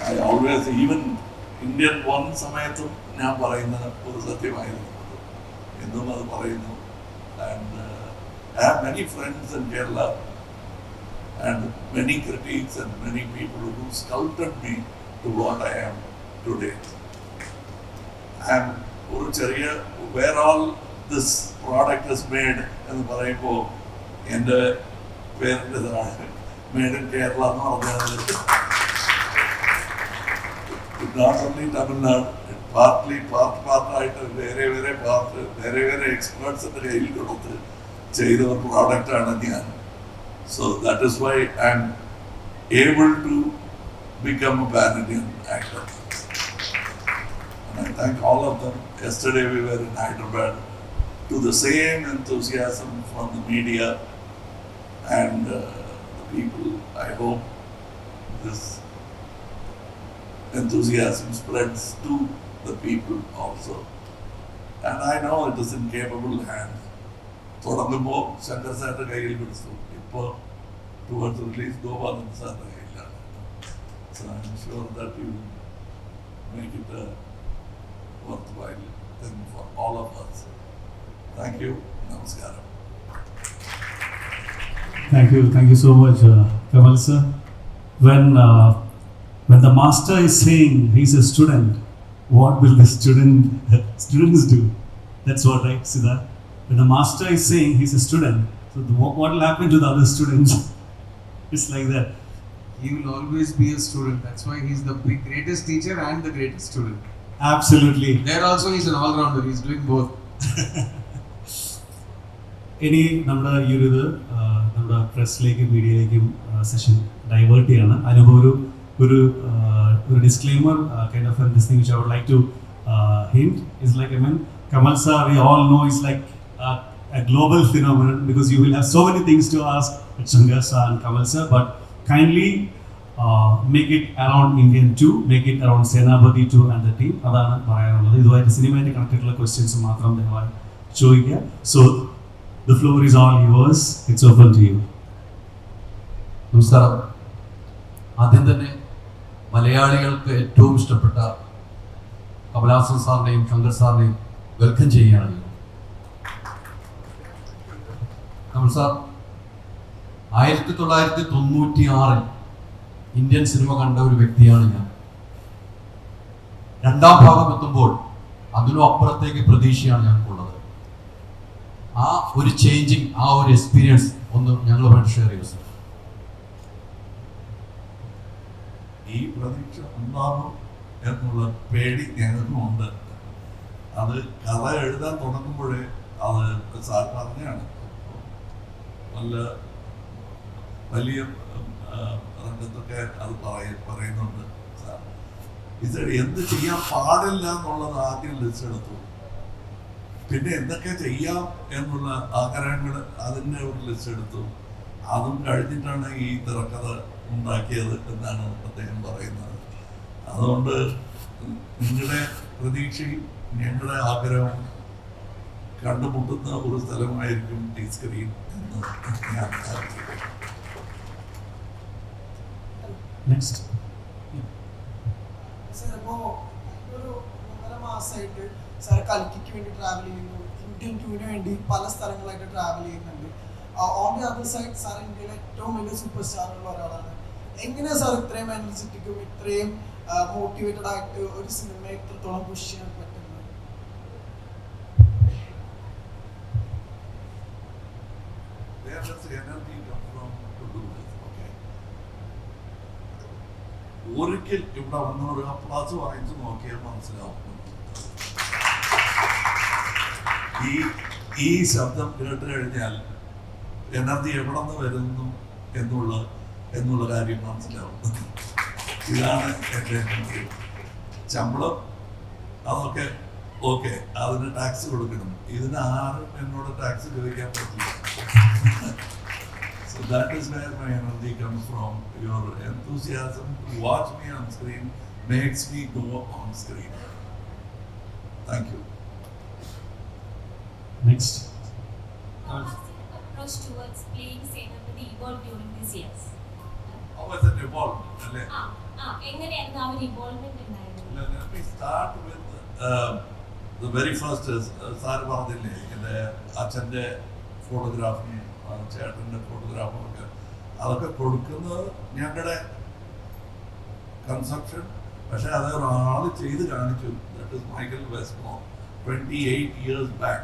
I always, even Indian 1 സമയത്തും ഞാൻ പറയുന്ന ഒരു സത്യമായിരുന്നു, എന്നും അത് പറയുന്നു. And I have many friends in Kerala and many critics and many people who sculpted me to what I am today. ഒരു ചെറിയ where all this product is made എന്ന് പറയുമ്പോൾ എൻ്റെ പേരിൻ്റെ ഇതാണ് മെയ്ഡ് ഇൻ കേരള എന്ന് പറഞ്ഞാൽ not only Tamil Nadu, പാർട്ടായിട്ട് വേറെ എക്സ്പേർട്സിൻ്റെ കയ്യിൽ കൊടുത്ത് ചെയ്ത ഒരു പ്രോഡക്റ്റാണ് ഞാൻ. So that is why I'm able to become a pan-Indian actor. And I thank all of them. Yesterday we were in Hyderabad to the same enthusiasm from the media and the people. I hope this enthusiasm spreads to the people also. And I know it is in capable hands. തുടങ്ങുമ്പോൾ ശങ്കർ സാറിൻ്റെ കയ്യിൽ പിടിച്ചു, ഇപ്പോൾ towards release Gopalan സാറിൻ്റെ കയ്യിലാണ്. So I'm sure that you make it a worthwhile thing for all of us. Thank you. Namaskaram. Thank you so much, Kamal sir. When the master is saying he's a student, what will the students do? That's what, right, Siddharth? When the master is saying he's a student, so what will happen to the other students? It's like that. He will always be a student. That's why he's the greatest teacher and the greatest student. Absolutely. There also he's an all-rounder. He's doing both. ഇനി നമ്മുടെ ഈ ഒരു നമ്മുടെ പ്രസ്സിലേക്കും മീഡിയയിലേക്കും session divert ചെയ്യാണ്. അതിനുമ്പോൾ ഒരു disclaimer kind of this thing which I would like to hint is like, I mean, Kamal sir, we all know is like a global phenomenon because you will have so many things to ask at Shankar sir and Kamal sir, but kindly make it around Indian 2, make it around Senapati 2 and the team. അതാണ് പറയാനുള്ളത്. ഇതുമായിട്ട് സിനിമയായിട്ട് connected ഉള്ള questions മാത്രം ദയവായി ചോദിക്കുക. So the floor is all yours. It's open to you. നമസ്കാരം. ആദ്യം തന്നെ മലയാളികൾക്ക് ഏറ്റവും ഇഷ്ടപ്പെട്ട കമലഹാസൻ സാറിനെയും ശങ്കർ സാറിനെയും വെൽക്കം ചെയ്യുകയാണ്. കമൽ സാർ 1996 ഇന്ത്യൻ സിനിമ കണ്ട ഒരു വ്യക്തിയാണ് ഞാൻ. രണ്ടാം ഭാഗം എത്തുമ്പോൾ അതിനും അപ്പുറത്തേക്ക് പ്രതീക്ഷയാണ് ഞങ്ങൾക്കുള്ളത്. ആ ഒരു ചേഞ്ചിങ്, ആ ഒരു എക്സ്പീരിയൻസ് ഒന്ന് ഞങ്ങളുമായിട്ട് ഷെയർ ചെയ്യും സാർ. ഈ പ്രതീക്ഷ ഉണ്ടാകും എന്നുള്ള പേടി ഞങ്ങൾക്കും ഉണ്ട്. അത് കഥ എഴുതാൻ തുടങ്ങുമ്പോഴേ അത് സാർ പറഞ്ഞാണ്, വലിയ രംഗത്തൊക്കെ അത് പറയുന്നുണ്ട് സാർ. ഇത് എന്ത് ചെയ്യാൻ പാടില്ല എന്നുള്ളത് ആദ്യം ലിസ്റ്റ് എടുത്തു, പിന്നെ എന്തൊക്കെ ചെയ്യാം എന്നുള്ള ആഗ്രഹങ്ങൾ അതിൻ്റെ ഒരു ലിസ്റ്റ് എടുത്തു. അതും കഴിഞ്ഞിട്ടാണ് ഈ തിരക്കഥ ഉണ്ടാക്കിയത് എന്നാണ് അദ്ദേഹം പറയുന്നത്. അതുകൊണ്ട് നിങ്ങളുടെ പ്രതീക്ഷയും ഞങ്ങളുടെ ആഗ്രഹവും കണ്ടുമുട്ടുന്ന ഒരു സ്ഥലമായിരിക്കും ഈ സ്ക്രീൻ എന്ന് ഞാൻ ആഗ്രഹിക്കുന്നു. Next. ഇപ്പോൾ ഒരു 1.5 മാസമായിട്ട് സാർ കൽക്കിക്ക് വേണ്ടി ട്രാവൽ ചെയ്യുന്നു, ഇന്ത്യൻ ടൂറിന് വേണ്ടി പല സ്ഥലങ്ങളായിട്ട് ട്രാവൽ ചെയ്യുന്നുണ്ട്. On the other side sir ഇന്ത്യയിലെ ഏറ്റവും വലിയ സൂപ്പർ സ്റ്റാറുള്ള ഒരാളാണ്. എങ്ങനെയാണ് സാർ ഇത്രയും എനർജറ്റിക്കും ഇത്രയും മോട്ടിവേറ്റഡ് ആയിട്ട് ഒരു സിനിമയെ ഇത്രത്തോളം പുഷ് ചെയ്യാൻ പറ്റുന്നത്? ഒരിക്കൽ ഇവിടെ വന്ന ഒരു അപ്ലാസ് വാങ്ങിച്ചു നോക്കിയാൽ മനസ്സിലാവും. ഈ ശബ്ദം കേട്ട് കഴിഞ്ഞാൽ എനർജി എവിടെ നിന്ന് വരുന്നു എന്നുള്ള കാര്യം മനസ്സിലാവും. ഇതാണ് എൻ്റെ എനർജി. ശമ്പളം അതൊക്കെ ഓക്കെ, അതിന് ടാക്സ് കൊടുക്കണം. ഇതിന് ആരും എന്നോട് ടാക്സ് ചോദിക്കാൻ പറ്റില്ല. So that is where my energy comes from. Your enthusiasm to watch me on screen makes me go on screen. Thank you. Next. How has your approach towards playing Senapati evolved during these years? How has it evolved? എങ്ങനെയായിരുന്നു ആ ഒരു ഇവോൾവ്മെന്റ് ഉണ്ടായിരുന്നത്? Let me start with the very first is sir പറഞ്ഞില്ലേ എൻ്റെ അച്ഛൻ്റെ ഫോട്ടോഗ്രാഫും ചേട്ടൻ്റെ ഫോട്ടോഗ്രാഫും ഒക്കെ അതൊക്കെ കൊടുക്കുന്നത് ഞങ്ങളുടെ കൺസെപ്ഷൻ. പക്ഷെ അത് ഒരാൾ ചെയ്ത് കാണിച്ചു. That is Michael Westmore 28 years back.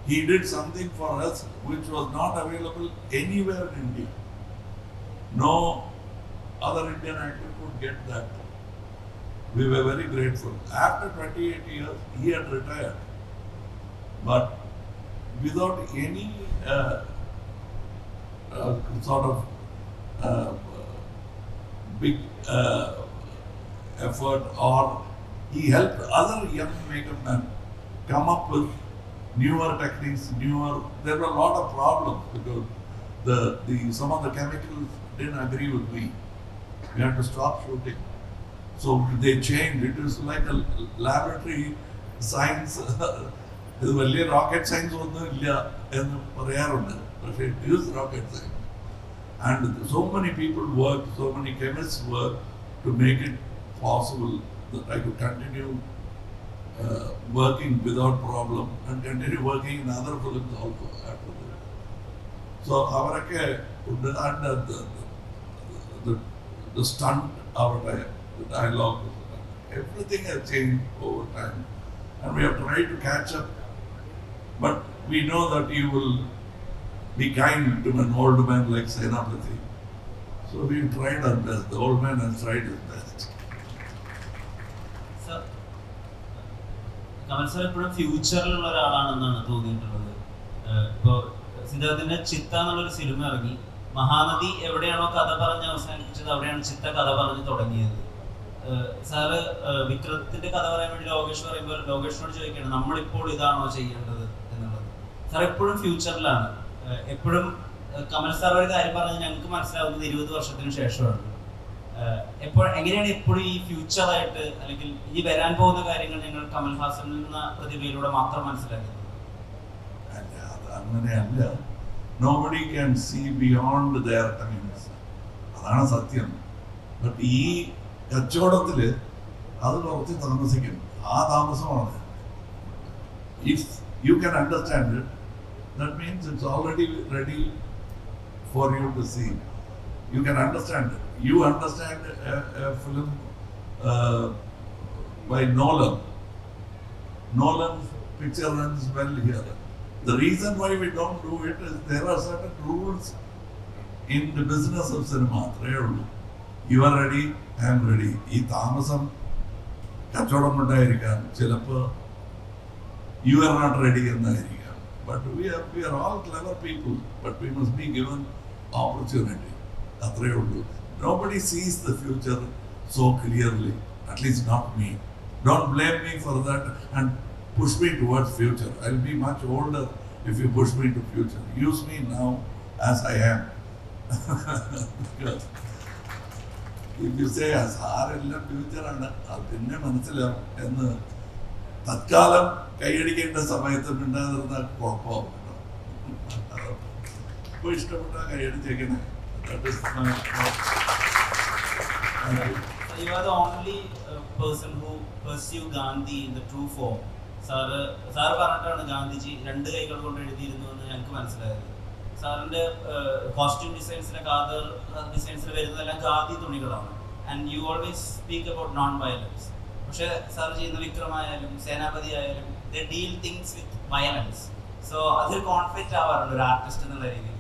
he did something for us which was not available anywhere in India. No other Indian actor could get that. We were very grateful. After 28 years, he had retired. But without any sort of big effort, or he helped other young makeup men come up with newer techniques, there were a lot of problems because some of the chemicals didn't agree with me. We had to stop shooting. So they changed. It was like a laboratory science. ഇത് വലിയ rocket science ഒന്നും ഇല്ല എന്ന് പറയാറുണ്ട്, പക്ഷേ it is rocket science. And so many people work, so many chemists work to make it possible that I could continue working without problem and continue working in other films also after that. So avarake and the stunt, the dialogue, everything has changed over time, and we have tried to catch up. But we know that you will be kind to an old man like Senapati. So we tried our best. The old man has tried his best. Kamal sir എപ്പോഴും ഫ്യൂച്ചറിലുള്ള ഒരാളാണെന്നാണ് തോന്നിയിട്ടുള്ളത്. ഇപ്പോൾ സിദ്ധാർത്ഥിന്റെ ചിത്ത എന്നുള്ളൊരു cinema ഇറങ്ങി, മഹാനദി എവിടെയാണോ കഥ പറഞ്ഞ് അവസാനിപ്പിച്ചത് അവിടെയാണ് ചിത്ത കഥ പറഞ്ഞ് തുടങ്ങിയത്. സാറ് വിക്രത്തിന്റെ കഥ പറയാൻ വേണ്ടി ലോകേഷ് പറയുമ്പോൾ ലോകേഷിനോട് ചോദിക്കുകയാണ് നമ്മളിപ്പോൾ ഇതാണോ ചെയ്യേണ്ടത് എന്നുള്ളത്. സാർ എപ്പോഴും ഫ്യൂച്ചറിലാണ്. എപ്പോഴും കമൽ സാർ ഒരു കാര്യം പറഞ്ഞ് ഞങ്ങൾക്ക് മനസ്സിലാവുന്നത് 20 വർഷത്തിന് ശേഷമാണ്. എങ്ങനെയാണ് എപ്പോഴും ഈ ഫ്യൂച്ചറായിട്ട് അല്ലെങ്കിൽ ഇനി വരാൻ പോകുന്ന കാര്യങ്ങൾ ഞങ്ങൾ കമൽഹാസൻ എന്ന പ്രതിഭയിലൂടെ മാത്രം മനസ്സിലാക്കുന്നത്? അങ്ങനെയല്ല. Nobody can see beyond their times, അതാണ് സത്യം. ബട്ട് ഈ കച്ചവടത്തില് അത് കുറച്ച് താമസിക്കും. ആ താമസമാണ്. If you can understand it, that means it's already ready for you to see. You can understand it. You understand a film by Nolan. Nolan's picture runs well here. The reason why we don't do it is there are certain rules in the business of cinema. You are ready, I am ready. ഈ താമസം കച്ചവടം കൊണ്ടായിരിക്കാം, ചിലപ്പോൾ you are not ready എന്നായിരിക്കാം. But we are all clever people, but we must be given opportunity. അത്രയേ ഉള്ളൂ. Nobody sees the future so clearly, at least not me. Don't blame me for that and push me towards future. I'll be much older if you push me to future. Use me now as I am. Because if you say സാരെല്ലാം ഫ്യൂച്ചറാണ്, അത് പിന്നെ മനസ്സിലാവും എന്ന് തത്കാലം കൈയടിക്കേണ്ട സമയത്ത് മിണ്ടാതിരുന്ന കുഴപ്പമാവും. ഇപ്പോൾ ഇഷ്ടപ്പെട്ട കൈയടിച്ചേക്കണേ. You are the only person who pursue Gandhi in the true form. Sir പറഞ്ഞിട്ടാണ് ഗാന്ധിജി 2 കൈകൾ കൊണ്ട് എഴുതിയിരുന്നു എന്ന് ഞങ്ങൾക്ക് മനസ്സിലായത്. സാറിന്റെ കോസ്റ്റ്യൂം ഡിസൈൻസിലെ ഖാദർ ഡിസൈൻസിൽ വരുന്നതെല്ലാം ഖാദി തുണികളാണ്. And you always speak about non violence. പക്ഷേ സാർ ചെയ്യുന്ന വിക്രമായാലും സേനാപതി ആയാലും they deal things with violence. So അതൊരു കോൺഫ്ലിക്റ്റ് ആവാറുണ്ട് ഒരു ആർട്ടിസ്റ്റ് എന്നുള്ള രീതിയിൽ.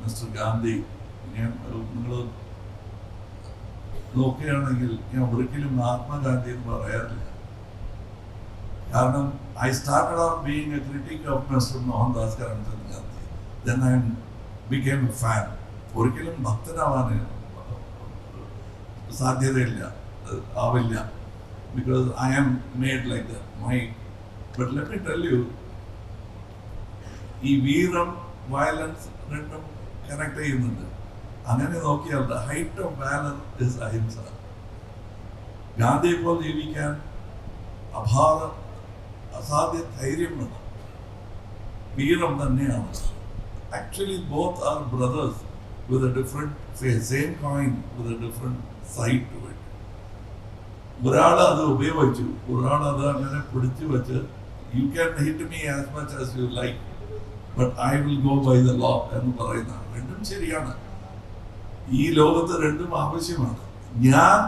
മിസ്റ്റർ ഗാന്ധി, നിങ്ങൾ നോക്കുകയാണെങ്കിൽ ഞാൻ ഒരിക്കലും മഹാത്മാഗാന്ധി എന്ന് പറയാറില്ല. കാരണം I started off being A critic of mister Mohandas Karamchand Gandhi. Then I became A fan. ഒരിക്കലും ഭക്തനാവാൻ സാധ്യതയില്ല, ആവില്ല. Because I am made like that. But let me tell you, ഈ വീരം വയലൻസ് രണ്ടും കണക്ട് ചെയ്യുന്നുണ്ട്. അങ്ങനെ നോക്കിയാൽ ദ ഹൈറ്റ് ഓഫ് വാലർ ഇസ് അഹിംസ. ഗാന്ധിയെ പോലെ ജീവിക്കാൻ അസാധ്യ ധൈര്യം വേണം, വീരം തന്നെയാണ്. Actually both are brothers with a different face, same coin with a different side to it. ഒരാൾ അത് ഉപയോഗിച്ചു, ഒരാൾ അത് അങ്ങനെ പിടിച്ചു വെച്ച് you can hit me as much as you like, but I will go by the law എന്ന് പറയുന്നതാണ്. രണ്ടും ശരിയാണ്. ഈ ലോകത്ത് രണ്ടും ആവശ്യമാണ്. ഞാൻ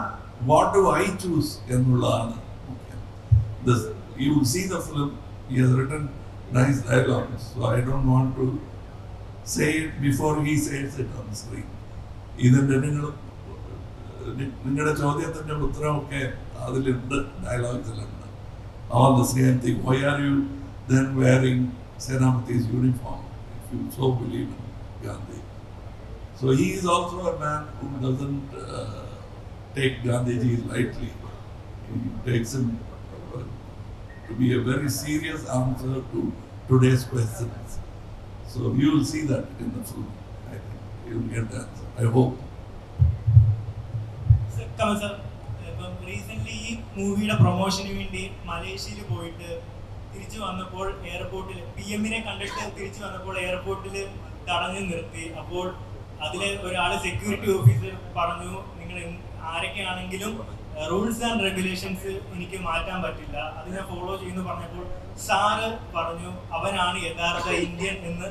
വാട്ട് ഡു ഐ ചൂസ് എന്നുള്ളതാണ് മുഖ്യം. You see the film, He has written nice dialogues, so I don't want to say it before he says it on the screen. ഇതിൻ്റെ നിങ്ങളുടെ ചോദ്യത്തിൻ്റെ ഉത്തരമൊക്കെ അതിലുണ്ട്, ഡയലോഗ്സിലുണ്ട്. All the same thing. Why are you then wearing Senapati's uniform if you so believe in Gandhi? So he is also a man who doesn't take Gandhiji lightly. He takes him to be a very serious answer to today's questions. So you will see that in the film. I think you will get the answer. I hope. Kamal sir, ഇപ്പം recently ഈ മൂവിയുടെ പ്രൊമോഷന് വേണ്ടി മലേഷ്യയിൽ പോയിട്ട് തിരിച്ചു വന്നപ്പോൾ എയർപോർട്ടിൽ PM കണ്ടിട്ട് തിരിച്ചു വന്നപ്പോൾ എയർപോർട്ടിൽ തടഞ്ഞു നിർത്തി. അപ്പോൾ അതിൽ ഒരാൾ സെക്യൂരിറ്റി ഓഫീസർ പറഞ്ഞു, നിങ്ങൾ ആരൊക്കെയാണെങ്കിലും റൂൾസ് ആൻഡ് റെഗുലേഷൻസ് എനിക്ക് മാറ്റാൻ പറ്റില്ല, അതിനെ ഫോളോ ചെയ്യുന്നു പറഞ്ഞപ്പോൾ സാറ് പറഞ്ഞു അവനാണ് യഥാർത്ഥ ഇന്ത്യൻ എന്ന്.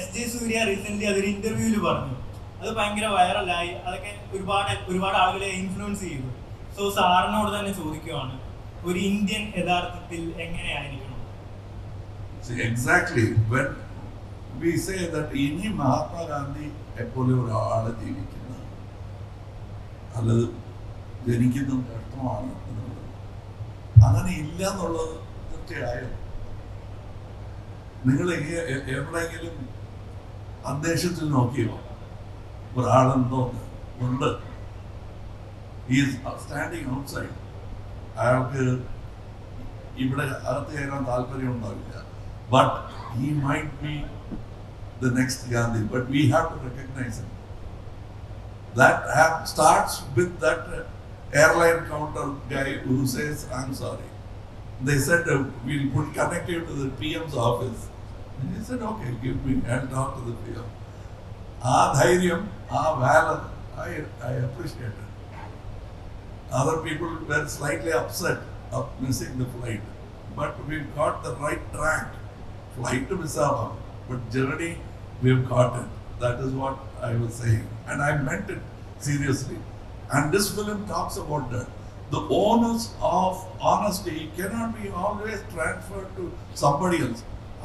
SJ സൂര്യ റീസെൻ്റ്ലി അതൊരു ഇൻ്റർവ്യൂവിൽ പറഞ്ഞു. അത് ഭയങ്കര വൈറലായി. അതൊക്കെ ഒരുപാട് ആളുകളെ ഇൻഫ്ലുവൻസ് ചെയ്തു. സോ സാറിനോട് തന്നെ ചോദിക്കുവാണ്, ഒരു ഇന്ത്യൻ യഥാർത്ഥത്തിൽ എങ്ങനെയായിരിക്കണം? Exactly. When we say that ഇനി മഹാത്മാഗാന്ധി എപ്പോലെ ഒരാളെ ജീവിക്കുന്നത് അല്ലത് ജനിക്കുന്നത് വ്യക്തമാണ് എന്നുള്ളത്, അങ്ങനെ ഇല്ല എന്നുള്ളത് തീർച്ചയായും. നിങ്ങൾ എവിടെയെങ്കിലും അന്തരീക്ഷത്തിൽ നോക്കിയോ ഒരാളെന്തോ ഉണ്ട്, ഈസ് സ്റ്റാൻഡിങ് ഔട്ട്സൈഡ്, അയാൾക്ക് ഇവിടെ അകത്ത് കയറാൻ താല്പര്യം ഉണ്ടാവില്ല. But he might be the next Gandhi, but we have to recognize him. That starts with that airline counter guy who says, I'm sorry. They said, we'll connect you to the PM's office. And he said, okay, give me, I'll talk to the PM. Dhairyam, valor, I appreciate it. Other people were slightly upset of missing the flight. But we've got the right track. Flight to miss out, but journey we've got it. That is what I was saying. And I meant it seriously. And this film talks about that. The onus of honesty cannot be always transferred to somebody else.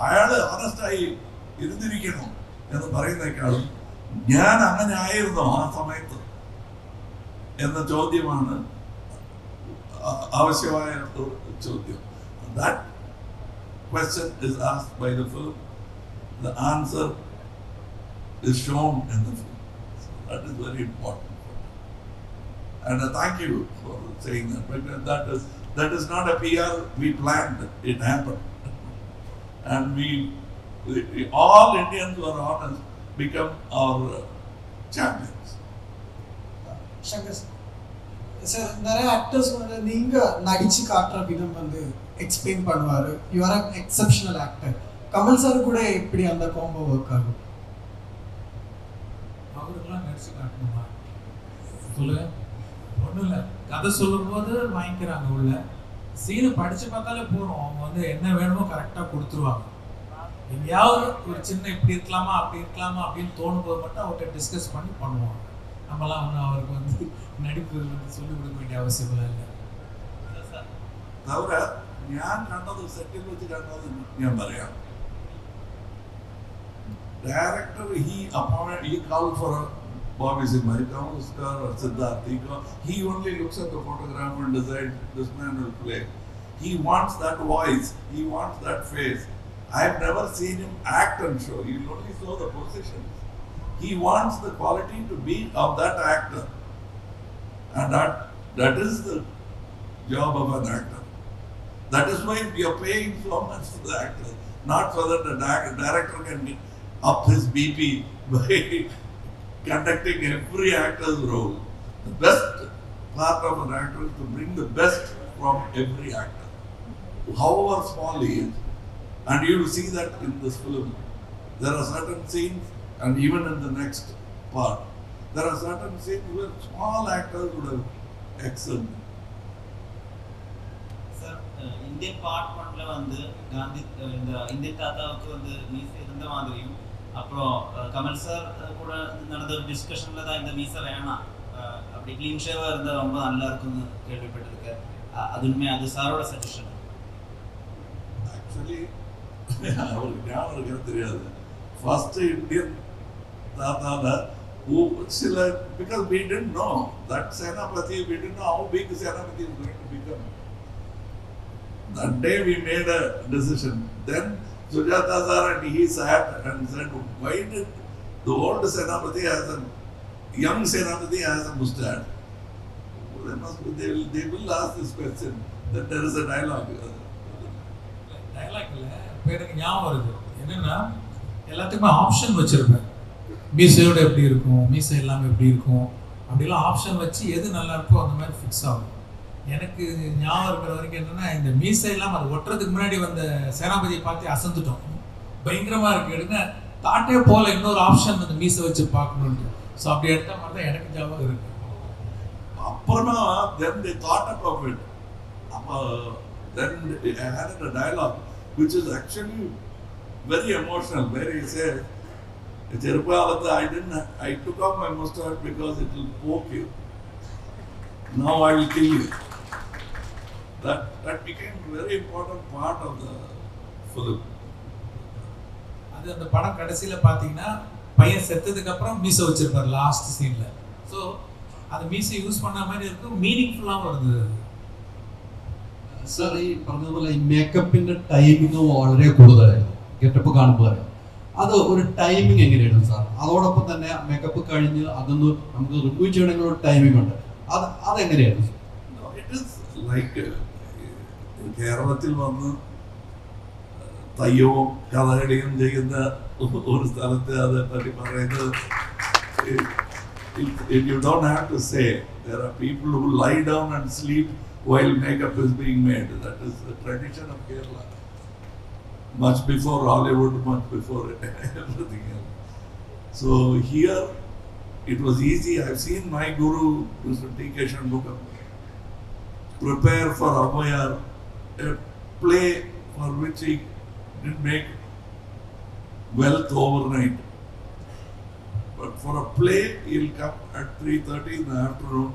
അയാൾ ഹോണസ്റ്റായി ഇരുന്നിരിക്കണം എന്ന് പറയുന്നേക്കാളും ഞാൻ അങ്ങനെ ആയിരുന്നോ ആ സമയത്ത് എന്ന ചോദ്യമാണ് ആവശ്യമായ ചോദ്യം. That question is asked by the film. The answer is shown in the film. So that is very important for me. And thank you for saying that. But that is not a PR we planned. It happened. And we all Indians who are honest become our champions. Shankar sir, நிறைய actors வந்து நீங்க நடிச்சு காட்டுற விதம் வந்து explain பண்ணுவாரு. You are an exceptional actor. Kamal sir கூட எப்படி அந்த காம்போ ஒர்க் ஆகும்? அவருக்கெல்லாம் நடிச்சு காட்டணுமா? சொல்லுங்க. ஒன்றும் இல்லை, கதை சொல்லும்போது வாங்கிக்கிறாங்க உள்ள சீனு படிச்சு பார்த்தாலே போகிறோம். அவங்க வந்து என்ன வேணுமோ கரெக்டாக கொடுத்துருவாங்க. எங்கேயாவது ஒரு சின்ன இப்படி இருக்கலாமா அப்படி இருக்கலாமா அப்படின்னு தோணும் போது மட்டும் அவர்கிட்ட டிஸ்கஸ் பண்ணி பண்ணுவாங்க. நம்மலாம் ஒன்றும் அவருக்கு வந்து நடிப்பு வந்து சொல்லிக் കൊടുக்க വേണ്ടിയ ആവശ്യമില്ല. തവര ഞാൻ കണ്ടത് സെറ്റിൽ വെച്ച് കണ്ടത് ഞാൻ പറയാം. Director, he called for Bobby Simha, Kamal or Siddharth. He only looks at the photograph and decides this man will play. He wants that voice. He wants that face. I have never seen him act and show. He will only show the positions. He wants the quality to be of that actor. And that is the job of an actor. That is why we are paying so much to the actor. Not so that the director can up his BP by conducting every actor's role. The best part of an actor is to bring the best from every actor, however small he is. And you will see that in this film. There are certain scenes, and even in the next part, there are certain scenes where small actors would have excelled. Indian part 1ல வந்து காந்தி இந்த Indian தாத்தாவுக்கு வந்து மீசை இருந்த மாதிரியும் அப்புறம் Kamal sir கூட நடந்த ஒரு டிஸ்கஷன்ல தான் இந்த மீசை வேணாம் அப்படி க்ளீன் ஷேவாக இருந்தால் ரொம்ப நல்லா இருக்கும்னு கேள்விப்பட்டிருக்கேன். அது உண்மையாக அது சாரோட சஜஷன். ஆக்சுவலி அவருக்கு ஞாபகம் இருக்குன்னு தெரியாது. ஃபர்ஸ்ட் இந்தியன் தாத்தால சில, because we didn't know that Senapati, we didn't know how big Senapati is going to become. That day we made a decision. Then Sujata sir and he sat and said, why did the old Senapati has a young Senapati has a mustache? They will ask this question. Then there is a dialogue. Dialogue இல்லை, இப்போ எனக்கு ஞாபகம் வருது என்னென்னா, எல்லாத்துக்குமே option வச்சுருப்பேன். மீசையோடு எப்படி இருக்கும், மீசை இல்லாமல் எப்படி இருக்கும், அப்படிலாம் ஆப்ஷன் வச்சு எது நல்லா இருக்கோ அந்த மாதிரி ஃபிக்ஸ் ஆகும். எனக்கு ஞாபகம் இருக்கிற வரைக்கும் என்னென்னா, இந்த மீசை இல்லாமல் அது ஒட்டுறதுக்கு முன்னாடி வந்த சேனாபதியை பார்த்து அசந்துட்டோம். பயங்கரமாக இருக்குது, எடுங்க தாட்டே போல இன்னொரு ஆப்ஷன் அந்த மீசை வச்சு பார்க்கணுன்ட்டு. ஸோ அப்படி எடுத்த மாதிரி தான் எனக்கு ஞாபகம் இருக்குது. அப்புறமா then they thought about it. Then I had a dialogue which is actually very emotional, where he said, I took off my mustache because it will poke you. Now I will kill you. That became a very important part of the film. அது அந்த படம் கடைசியில் பார்த்தீங்கன்னா பையன் செத்ததுக்கு அப்புறம் மீசை வச்சிருப்பார் லாஸ்ட் சீனில். ஸோ அது மீசை யூஸ் பண்ண மாதிரி இருக்கும், மீனிங்ஃபுல்லாகவும் இருந்தது. സാർ ഈ പറഞ്ഞതുപോലെ ഈ മേക്കപ്പിന്റെ ടൈമിങ് വളരെ കൂടുതലായിരുന്നു. ഗെറ്റപ്പ് കാണുമ്പോൾ അത് ഒരു ടൈമിംഗ് എങ്ങനെയാണ് സാർ? അതോടൊപ്പം തന്നെ മേക്കപ്പ് കഴിഞ്ഞ് അതൊന്ന് നമുക്ക് റിമൂവ് ചെയ്യണമെങ്കിൽ ഒരു ടൈമിംഗ് ഉണ്ട്, അതെങ്ങനെയാണ്? It is like കേരളത്തിൽ വന്ന് തയ്യവും കഥകളിയും ചെയ്യുന്ന ഒരു സ്ഥലത്ത് അതേ പറ്റി പറയുന്നത്, you don't have to say. There are people who lie down and sleep while makeup is being made. That is the tradition of Kerala. Much before Hollywood, much before everything else. So here it was easy. I've seen my guru, Mr. T.K. Shanmugam, prepare for Ammayar a play for which he didn't make wealth overnight. But for a play, he'll come at 3:30 in the afternoon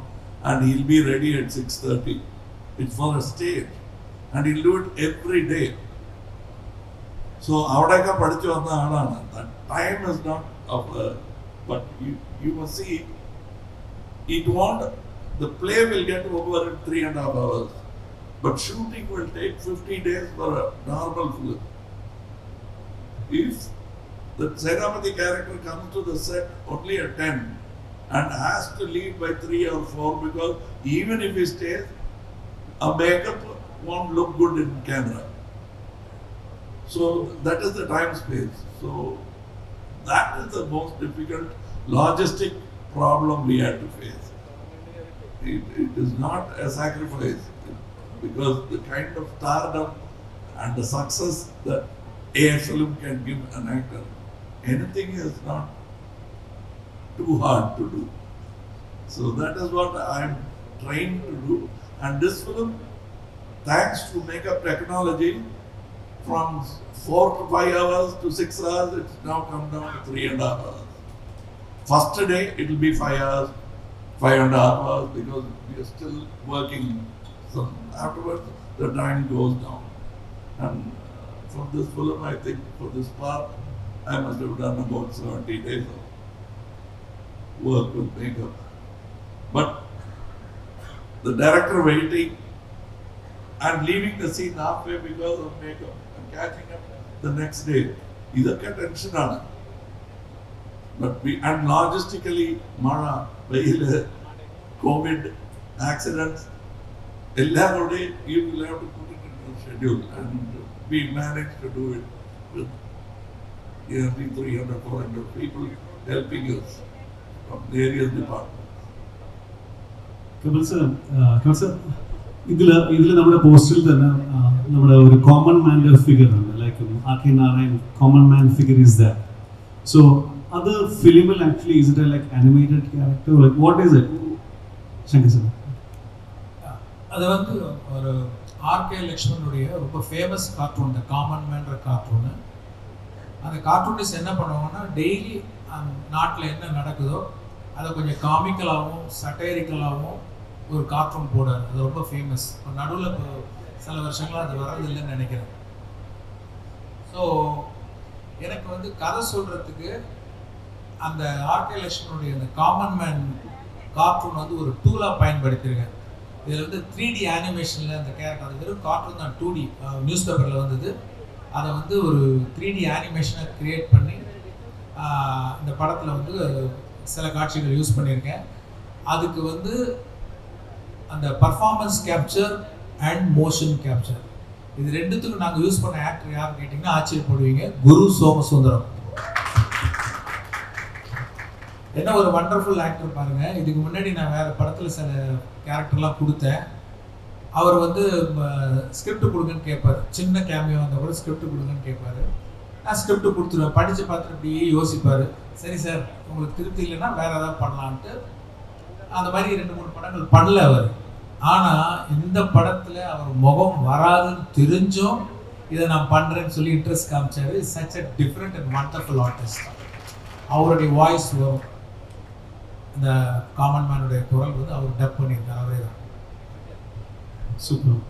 and he'll be ready at 6:30. It's for a stage. And he'll do it every day. So, avodaka padichu vanda aalana. That time is not of but you must see, it won't, the play will get over in 3.5 hours. But shooting will take 50 days for a normal film. If the Senapati character comes to the set only at 10 and has to leave by 3 or 4, because even if he stays, a makeup won't look good in camera. So that is the time space. So that is the most difficult logistic problem we had to face. It is not a sacrifice, because the kind of stardom and the success that a film can give an actor, anything is not too hard to do. So that is what I am trying to do. And this film, thanks to makeup technology, from 4 to 5 hours to 6 hours, it's now come down to 3.5 hours. First day, it will be 5 hours, 5.5 hours, because we are still working. So afterwards, the time goes down. And from this film, I think for this part, I must have done about 70 days of work with makeup. But the director waiting and leaving the scene halfway because of makeup and catching up the next day, idakka tension aanu. But we, and logistically, Mara, Veil, COVID, accidents, every you will have to put it into the schedule, and we managed to do it with nearly 300-400 people helping us from various departments. Kamal sir, ഇതിൽ നമ്മുടെ പോസ്റ്റിൽ തന്നെ നമ്മുടെ ഒരു common മാൻ്റെ figure ഉണ്ട്, like RK. Narayan common man figure is that. So അത് ഫിലിമിൽ actually is it like animated character, like what is it Shankar sir? அது வந்து ஒரு ஆர்கே லக்ஷ்மணுடைய ரொம்ப ஃபேமஸ் கார்ட்டூன், காமன் மேன்ற கார்ட்டூனு. அந்த கார்ட்டூனிஸ்ட் என்ன பண்ணுவாங்கன்னா, டெய்லி நாட்டில் என்ன நடக்குதோ அதை கொஞ்சம் காமிக்கலாகவும் சட்டைரிக்கலாகவும் ஒரு கார்ட்டூன் போடாது. அது ரொம்ப ஃபேமஸ். இப்போ நடுவில் இப்போ சில வருஷங்களாக அது வரதில்லைன்னு நினைக்கிறேன். ஸோ எனக்கு வந்து கதை சொல்கிறதுக்கு அந்த ஆர்கே லட்சுமணுடைய அந்த காமன் மேன் கார்ட்டூன் வந்து ஒரு டூலாக பயன்படுத்தியிருக்கேன். இதில் வந்து 3D அனிமேஷனில் அந்த கேரக்டர், அது வெறும் கார்ட்டூன் தான், 2D நியூஸ் பேப்பரில் வந்தது. அதை வந்து ஒரு 3D அனிமேஷனை க்ரியேட் பண்ணி இந்த படத்தில் வந்து சில காட்சிகள் யூஸ் பண்ணியிருக்கேன். அதுக்கு வந்து அந்த performance capture and motion capture, இது ரெண்டுத்துக்கும் நாங்கள் யூஸ் பண்ண ஆக்டர் யாருன்னு கேட்டிங்கன்னா ஆச்சரியப்படுவீங்க, குரு சோமசுந்தரம். என்ன ஒரு வண்டர்ஃபுல் ஆக்டர் பாருங்க. இதுக்கு முன்னாடி நான் வேற படத்தில் சில கேரக்டர்லாம் கொடுத்தேன். அவர் வந்து ஸ்கிரிப்ட் கொடுங்கன்னு கேட்பார், சின்ன கேமியோ வந்தால் கூட ஸ்கிரிப்ட் கொடுங்கன்னு கேட்பாரு. நான் ஸ்கிரிப்ட் கொடுத்துருவேன், படித்து பார்த்துட்டு அப்படியே யோசிப்பார், சரி சார் உங்களுக்கு திருப்தி இல்லைன்னா வேற ஏதாவது பண்ணலான்ட்டு. அந்த மாதிரி 2-3 படங்கள் பண்ணல அவர். ஆனால் இந்த படத்தில் அவர் முகம் வராதுன்னு தெரிஞ்சும் இதை நான் பண்ணுறேன்னு சொல்லி இன்ட்ரெஸ்ட் காமிச்சாரு. Such a different and wonderful artist. அவருடைய வாய்ஸ் வரும், இந்த காமன் மேனுடைய குரல் வந்து அவர் டப் பண்ணியிருக்கார், அவரே தான். சூப்பர்.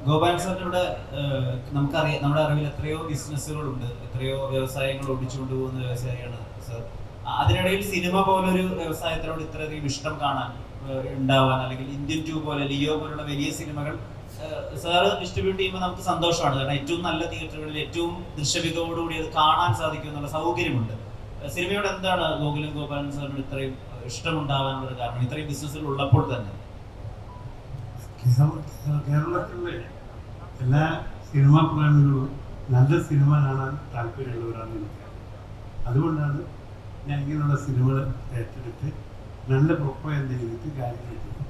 ഗോപാൽ സാറിൻ്റെ നമുക്കറിയാം, നമ്മുടെ അറിവിൽ എത്രയോ ബിസിനസ്സുകളുണ്ട്, എത്രയോ വ്യവസായങ്ങൾ ഒടിച്ചുകൊണ്ട് പോകുന്ന വ്യവസായിയാണ് സാർ. അതിനിടയിൽ സിനിമ പോലൊരു വ്യവസായത്തിനോട് ഇത്രയധികം ഇഷ്ടം കാണാൻ ഉണ്ടാവാൻ, അല്ലെങ്കിൽ ഇന്ത്യൻ 2 പോലെ, ലിയോ പോലുള്ള വലിയ സിനിമകൾ സാറ് ഡിസ്ട്രിബ്യൂട്ട് ചെയ്യുമ്പോൾ നമുക്ക് സന്തോഷമാണ്. കാരണം ഏറ്റവും നല്ല തിയേറ്ററുകളിൽ ഏറ്റവും ദൃശ്യമികവോടുകൂടി അത് കാണാൻ സാധിക്കും എന്നുള്ള സൗകര്യമുണ്ട്. സിനിമയോട് എന്താണ് ഗോകുലൻ ഗോപാലൻ സാറിനോട് ഇത്രയും ഇഷ്ടമുണ്ടാവാനുള്ള കാരണം, ഇത്രയും ബിസിനസ്സുകൾ ഉള്ളപ്പോൾ തന്നെ? കേരളത്തിലെ എല്ലാ സിനിമാ പ്രേമികളും നല്ല സിനിമ കാണാൻ താല്പര്യമുള്ളവരാണ് എനിക്ക്. അതുകൊണ്ടാണ് ഞാൻ ഇങ്ങനെയുള്ള സിനിമകൾ ഏറ്റെടുത്ത് നല്ല പ്രൊപ്പയർ ചെയ്തിട്ട് കാര്യങ്ങൾ ചെയ്യും.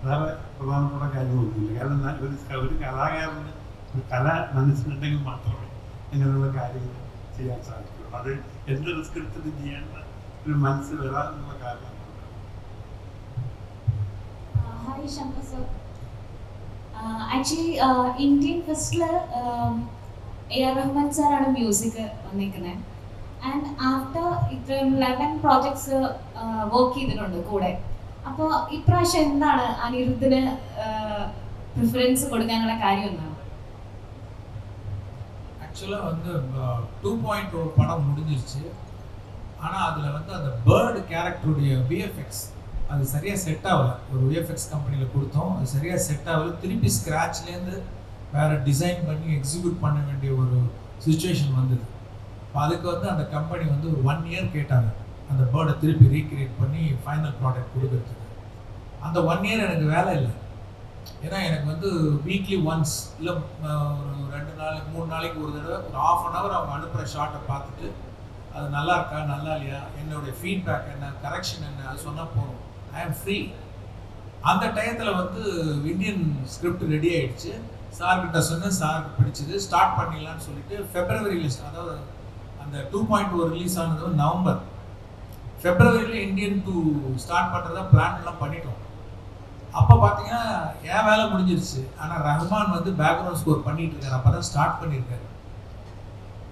വേറെ പ്രധാനപ്പെട്ട കാര്യമൊന്നുമില്ല. കാരണം ഒരു കലാകാരന് ഒരു കല മനസ്സിലുണ്ടെങ്കിൽ മാത്രമേ ഇങ്ങനെയുള്ള കാര്യങ്ങൾ ചെയ്യാൻ സാധിക്കുള്ളൂ. അത് എന്ത് റിസ്ക് എടുത്തിട്ട് ചെയ്യേണ്ട ഒരു മനസ്സ് വരാനുള്ള കാരണം. Hi Shankar sir. Actually Indian Festival A.R. Rahman sir ആണ് മ്യൂസിക് വന്നിരിക്കുന്നത്. ആൻഡ് ആഫ്റ്റർ ഇത്രയും 11 പ്രോജക്ട്സ് വർക്ക് ചെയ്തിട്ടുണ്ട് കൂടെ. അപ്പോൾ ഇപ്രാവശ്യം എന്താണ് അനിരുദ്ധിന് പ്രിഫറൻസ് കൊടുക്കാനുള്ള കാര്യം എന്താണ്? ஆக்சுவலாக வந்து 2.0 படம் முடிஞ்சிருச்சு. ஆனால் அதில் வந்து அந்த பேர்டு கேரக்டருடைய விஎஃப்எக்ஸ் அது சரியாக செட் ஆகலை. ஒரு விஎஃப்எக்ஸ் கம்பெனியில் கொடுத்தோம், அது சரியாக செட் ஆகலை. திருப்பி ஸ்க்ராட்ச்லேருந்து வேறு டிசைன் பண்ணி எக்ஸிக்யூட் பண்ண வேண்டிய ஒரு சுச்சுவேஷன் வந்தது. இப்போ அதுக்கு வந்து அந்த கம்பெனி வந்து ஒரு 1 year கேட்டாங்க அந்த பேர்டை திருப்பி ரீக்ரியேட் பண்ணி ஃபைனல் ப்ராடக்ட் கொடுக்கறதுக்கு. அந்த 1 year எனக்கு வேலை இல்லை. ஏன்னா எனக்கு வந்து வீக்லி ஒன்ஸ் இல்லை ஒரு 2 நாளைக்கு 3 நாளைக்கு ஒரு தடவை ஒரு 1/2 hour அவங்க அனுப்புகிற ஷார்ட்டை பார்த்துட்டு அது நல்லா இருக்கா நல்லா இல்லையா, என்னுடைய ஃபீட்பேக் என்ன, கரெக்ஷன் என்ன, அது சொன்னால் போதும். ஐ ஆம் ஃப்ரீ. அந்த டயத்தில் வந்து இந்தியன் ஸ்கிரிப்ட் ரெடி ஆகிடுச்சு. சார்கிட்ட சொன்னேன், சாருக்கு பிடிச்சது, ஸ்டார்ட் பண்ணிடலான்னு சொல்லிட்டு ஃபெப்ரவரியில், அதாவது அந்த 2.0 ரிலீஸ் ஆனது நவம்பர், ஃபெப்ரவரியில் இந்தியன் 2 ஸ்டார்ட் பண்ணுறதா பிளான்லாம் பண்ணிட்டோம். அப்போ பார்த்தீங்கன்னா என் வேலை முடிஞ்சிருச்சு. ஆனால் ரஹ்மான் வந்து பேக்ரவுண்ட் ஸ்கோர் பண்ணிட்டு இருக்காரு, அப்போ தான் ஸ்டார்ட் பண்ணியிருக்காரு.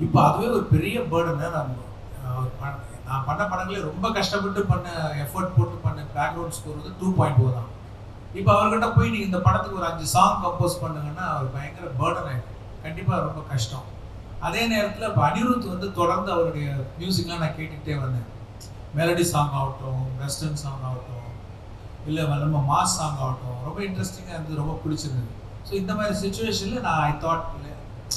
இப்போ அதுவே ஒரு பெரிய பேர்டன். நான் பண்ண படங்களே ரொம்ப கஷ்டப்பட்டு பண்ண, எஃபர்ட் போட்டு பண்ண பேக்ரவுண்ட் ஸ்கோர் வந்து 2.0 தான். இப்போ அவர்கிட்ட போய் நீங்கள் இந்த படத்துக்கு ஒரு 5 சாங் கம்போஸ் பண்ணுங்கன்னா அவர் பயங்கர பேர்டன் ஆகிடும், கண்டிப்பாக ரொம்ப கஷ்டம். அதே நேரத்தில் இப்போ அனிருத் வந்து தொடர்ந்து அவருடைய மியூசிக்லாம் நான் கேட்டுக்கிட்டே வந்தேன். மெலடி சாங் ஆகட்டும், வெஸ்டர்ன் சாங் ஆகட்டும், இல்லை நம்ம மாஸ் சாங் ஆகட்டும், ரொம்ப இன்ட்ரெஸ்டிங்காக இருந்தது, ரொம்ப பிடிச்சிருந்தது. ஸோ இந்த மாதிரி சுச்சுவேஷனில் நான் I thought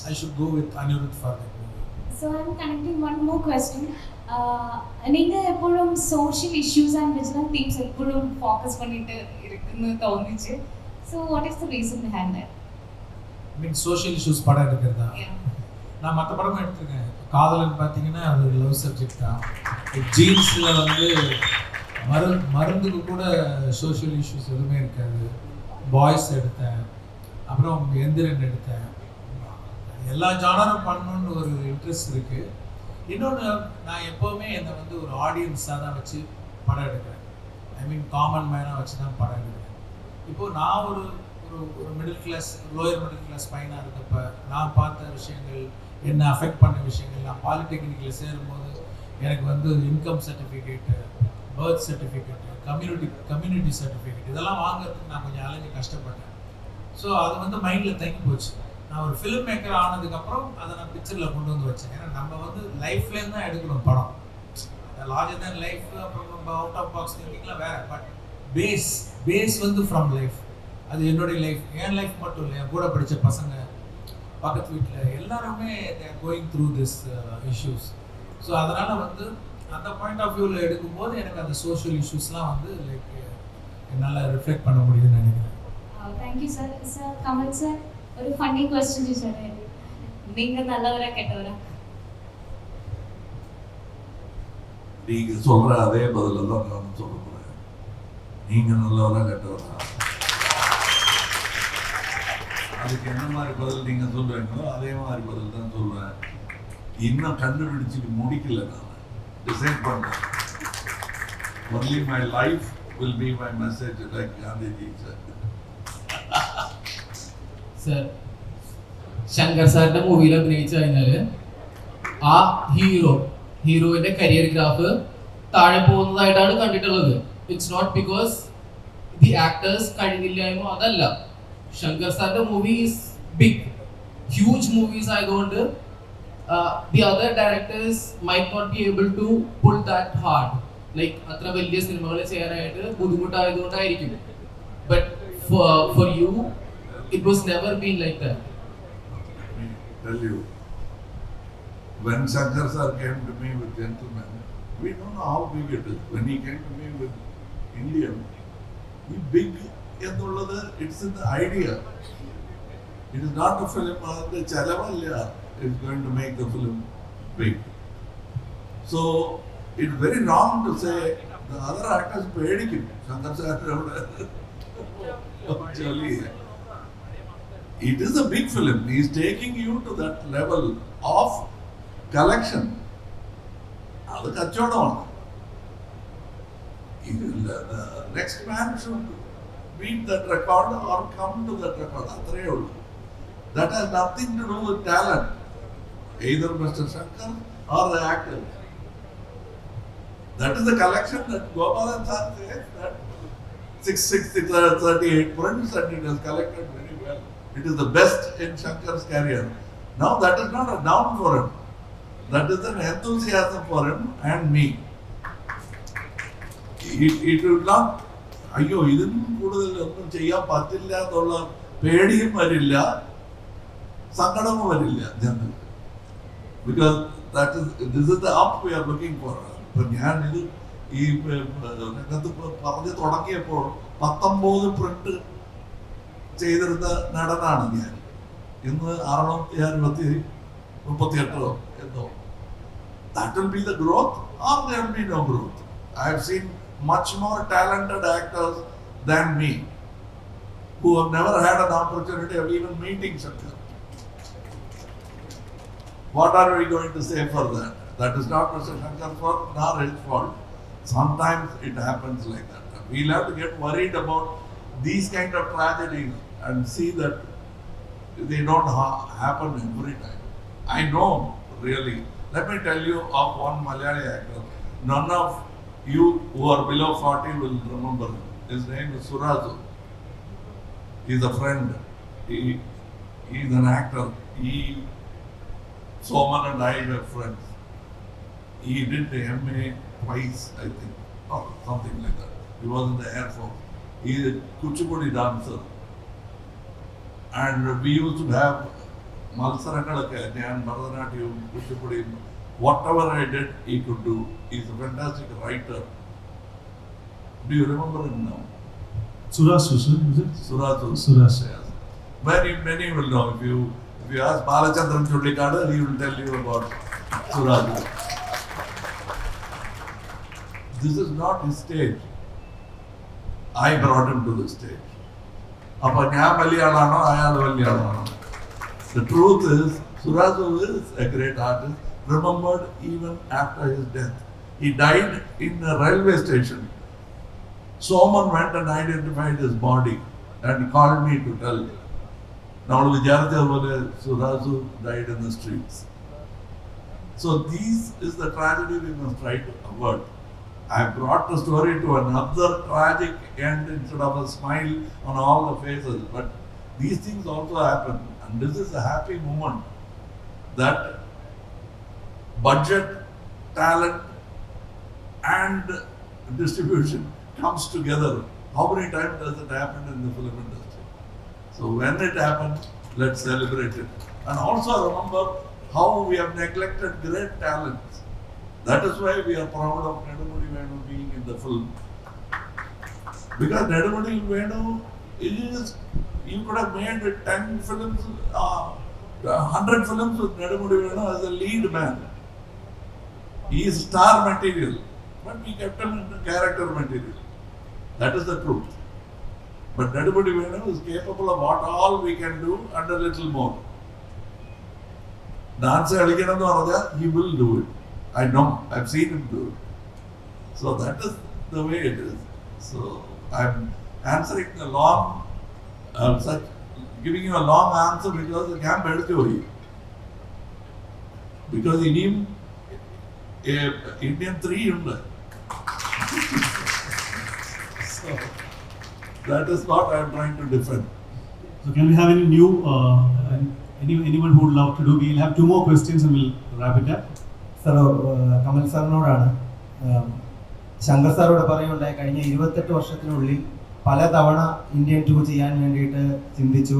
I should go with Anirudh for that movie. So I'm connecting one more question. நீங்கள் எப்பொழுதும் social issues and vigilance themes எப்பொழுதும் ஃபோக்கஸ் பண்ணிட்டு இருக்குன்னு தோணுச்சு. So what is the reason behind that? Mean social issues படம் எடுக்கிறதா? நான் மற்ற படமும் எடுத்திருக்கேன். காதலன் பார்த்தீங்கன்னா அது லவ் சப்ஜெக்ட் தான். ஜீன்ஸில் வந்து மருந்துக்கு கூட சோஷியல் இஷ்யூஸ் எதுவுமே இருக்காது. பாய்ஸ் எடுத்தேன், அப்புறம் எந்திரன் எடுத்தேன். எல்லா ஜானரும் பண்ணணுன்னு ஒரு இன்ட்ரெஸ்ட் இருக்குது. இன்னொன்று, நான் எப்போவுமே என்னை வந்து ஒரு ஆடியன்ஸாக தான் வச்சு படம் எடுக்கிறேன். ஐ மீன் காமன் மேனாக வச்சு தான் படம் எடுக்கிறேன். இப்போது நான் ஒரு ஒரு middle class, lower middle class பையனாக இருக்கப்போ நான் பார்த்த விஷயங்கள், என்ன அஃபெக்ட் பண்ண விஷயங்கள், நான் பாலிடெக்னிக்கில் சேரும்போது எனக்கு வந்து income certificate, birth certificate, community certificate இதெல்லாம் வாங்குறதுக்கு நான் கொஞ்சம் அலைஞ்சு கஷ்டப்பட்டேன். ஸோ அது வந்து மைண்டில் தங்கி போச்சு. நான் ஒரு ஃபிலிம் மேக்கர் ஆனதுக்கப்புறம் அதை நான் பிக்சரில் கொண்டு வந்து வச்சேன். ஏன்னா நம்ம வந்து லைஃப்லேருந்து தான் எடுக்கணும் படம். லார்ஜர் தேன் லைஃப், அப்புறம் நம்ம அவுட் ஆஃப் பாக்ஸ் திங்கிங்லாம் வேறு. பட் பேஸ் வந்து ஃப்ரம் லைஃப். அது என்னுடைய லைஃப், என் லைஃப் மட்டும் இல்லை, என் கூட படித்த பசங்க, பக்கத்து வீட்டில் எல்லாருமே they're going through this issues. So அதனால் வந்து அந்த பாயிண்ட் ஆஃப் வியூவில் எடுக்கும்போது எனக்கு அந்த சோஷியல் இஷ்யூஸ்லாம் வந்து லைக் என்னால் ரிஃப்ளெக்ட் பண்ண முடியுதுன்னு நினைக்கிறேன். Thank you sir. Sir Kamal sir ஒரு ஃபன்னி கொஸ்டின் சார், நீங்கள் நல்லவரா கெட்டவரா? நீங்க சொல்ற அதே பதில தான் நான் சொல்ல போறேன். நீங்க நல்லவரா கெட்டவரா, அதுக்கு என்ன மாதிரி பதில் நீங்க சொல்றீங்களோ அதே மாதிரி பதில் தான் சொல்றேன். இன்னும் கண்டுபிடிச்சிட்டு முடிக்கல, நான் டிசைட் பண்ணேன். Only my life will be my message, like Gandhiji said. Sir, Shankar സാറിന്റെ മൂവിയിൽ അഭിനയിച്ചു കഴിഞ്ഞാല് ആ ഹീറോയിന്റെ കരിയർ ഗ്രാഫ് താഴെ പോകുന്നതായിട്ടാണ് കണ്ടിട്ടുള്ളത്. It's not because the actors കഴിവില്ലായ്മ, അതല്ല. ശങ്കർ സാറിന്റെ മൂവീസ് ബിഗ് ഹ്യൂജ് മൂവീസ് ആയതുകൊണ്ട് the other directors might not be able to pull that hard. Like അത്ര വലിയ സിനിമകൾ ചെയ്യാനായിട്ട് ബുദ്ധിമുട്ടായതുകൊണ്ടായിരിക്കും. But for you it was never been like that. Let me tell you, when Shankar sir came to me with Gentleman, we don't know how big it is. When he came to me with Indian, the big endullathu, it's in the idea. It is not a film, the chalavalla is going to make the film big. So it's very wrong to say the other actors pedikim. Shankar sir actually, it is a big film. He is taking you to that level of collection. അത് കച്ചവടമാണ്. The next man should beat that record or come to that record. അത്രയേ ഉള്ളൂ. That has nothing to do with talent, either Mr. Shankar or the actor. That is the collection that Gopalan sir says that 638 prints and it has collected very well. It is the best in Shankar's career. Now that is not a down for him. That is an enthusiasm for him and me. It would not, അയ്യോ ഇതിനും കൂടുതൽ ഒന്നും ചെയ്യാൻ പറ്റില്ല എന്നുള്ള പേടിയും വരില്ല, സങ്കടവും വരില്ല ജനങ്ങൾക്ക്. Because this is the up we are looking for. ഇപ്പൊ ഞാൻ ഇത് ഈ രംഗത്ത് പറഞ്ഞു തുടങ്ങിയപ്പോൾ 19 പ്രിന്റ് ചെയ്തിരുന്ന നടനാണ് ഞാൻ. ഇന്ന് 638 എന്തോ. That will be the growth or there will be no growth. I have seen much more talented actors than me who have never had an opportunity of even meeting Shankar. What are we going to say for that? That is not Mr. Shankar's fault nor his fault. Sometimes it happens like that. We'll have to get worried about these kind of tragedies and see that they don't happen every time. I know, really. Let me tell you of one Malayali actor. None of you who are below 40 will remember him. His name is Surazu. He's a friend. He's an actor. Soman and I were friends. He did the MA twice, I think, or something like that. He was in the Air Force. He is a Kuchipudi dancer. And we used to have Malsarangalaka, Nyan, Bharatanatyam, Kuchipudi, whatever I did, he could do. He's a fantastic writer. Do you remember him now? Surasu, sir, is it? Surasu. Surasu. Yes. Many will know. If you ask Balachandran Chullikada, he will tell you about Surasu. This is not his stage. I brought him to the stage. അപ്പോൾ ഞാൻ വലിയ ആളാണോ അയാൾ വലിയ ആളാണോ? The truth is, Surasu is a great artist, remembered even after his death. He died in a railway station. Someone went and identified his body and called me to tell me. Now Surasu died in the streets. So this is the tragedy we must try to avoid. I brought the story to another tragic end instead of a smile on all the faces. But these things also happen. And this is a happy moment that budget, talent, and distribution comes together. How many times does it happen in the film industry? So when it happens, let's celebrate it. And also remember how we have neglected great talents. That is why we are proud of Nedumudi Venu being in the film. Because Nedumudi Venu is, you could have made 10 films, 100 films with Nedumudi Venu as a lead man. He is star material, but we kept him in the character material. That is the truth. But Nedumudi Venu is capable of what all we can do and a little more. Dance he will do it. I know, I've seen him do it. So that is the way it is. So I'm answering a long, giving you a long answer because the camp is going. Because in him, Indian 3 ഉണ്ട്. So that is what I am trying to defend. So can we have any new, anyone who would love to do? We'll have 2 more questions and we'll wrap it up. Sir Kamal സാറിനോടാണ്. ശങ്കർ സാറോട് പറയുണ്ടായി കഴിഞ്ഞ 28 വർഷത്തിനുള്ളിൽ പലതവണ Indian 2 ചെയ്യാൻ വേണ്ടിയിട്ട് ചിന്തിച്ചു.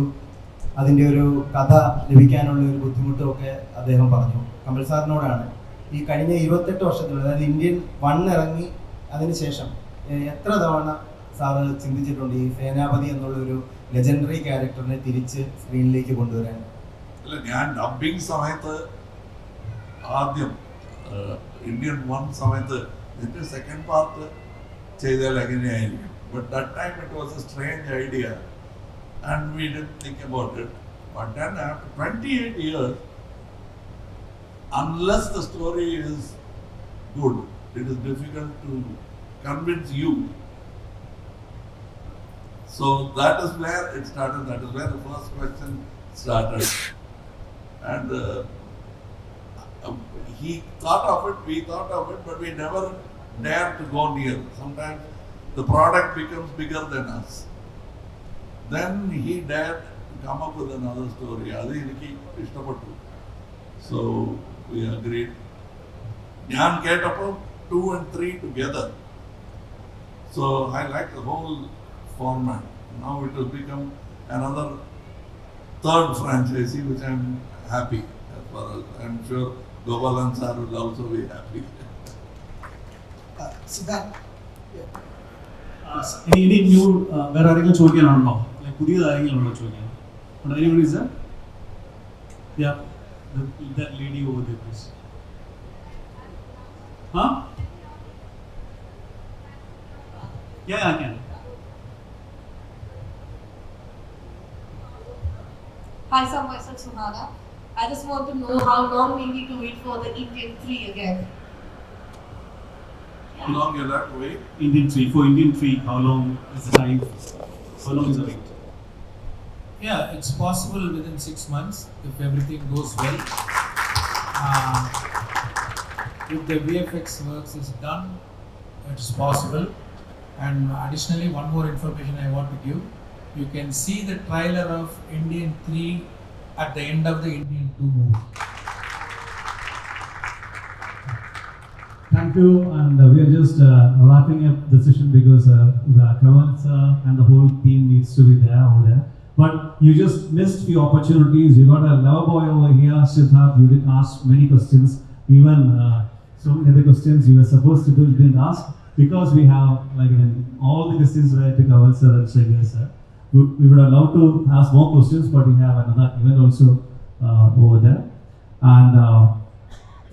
അതിൻ്റെ ഒരു കഥ ലഭിക്കാനുള്ള ഒരു ബുദ്ധിമുട്ടും ഒക്കെ അദ്ദേഹം പറഞ്ഞു. കമൽ സാറിനോടാണ് ഈ കഴിഞ്ഞ 28 വർഷത്തിനുള്ളിൽ, അതായത് ഇന്ത്യൻ 1 ഇറങ്ങി അതിനുശേഷം എത്ര തവണ സാറ് ചിന്തിച്ചിട്ടുണ്ട് ഈ സേനാപതി എന്നുള്ളൊരു ലെജൻഡറി ക്യാരക്ടറിനെ തിരിച്ച് സ്ക്രീനിലേക്ക് കൊണ്ടുവരാൻ? അല്ല, ഞാൻ ഡബിങ് സമയത്ത് ആദ്യം ഇന്ത്യൻ 1 സമയത്ത് ഇതിൻ്റെ സെക്കൻഡ് പാർട്ട് ചെയ്താൽ എങ്ങനെയായിരിക്കും. But that time it was A strange idea and we didn't think about it. But then after 28 years, unless the story is good, it is difficult to convince you. So that is where it started. That is where the first question started. And he thought of it, we thought of it, but we never dared to go near. Sometimes the product becomes bigger than us. Then he dared to come up with another story. Adi eniki ishtapettu. So we agreed. Njan ketappo 2 and 3 together. So I like the whole format. Now it will become another 3rd franchisee, which I am happy. As far as I am sure Gopalan sir will also be happy. Siddharth. Any new, വേറെ ആരെങ്കിലും ചോദിക്കാനുണ്ടോ? പുതിയത് ആരെങ്കിലും ഉണ്ടോ ചോദിക്കാൻ? Anybody is there? Yeah, that lady over there, please. Huh? Yeah, I can. Hi, sir, myself Suhana. I just want to know how long we need to wait for the Indian 3 again. How long you'll have to wait? Indian 3. For Indian 3, how long is the time? How long is the wait? Yeah, it's possible within 6 months if everything goes well. If the VFX works is done, it's possible. And additionally, one more information I want to give. You can see the trailer of Indian 3 at the end of the Indian 2 movie. Thank you, and we are just wrapping up the session because Kamal sir and the whole team needs to be there over there. But you just missed few opportunities. You got a lover boy over here, Siddharth. You didn't ask many questions. Even so many other questions you were supposed to do, you didn't ask because we have all the questions were to Kamal sir and Shankar sir. We would have loved to ask more questions, but we have another event also over there. And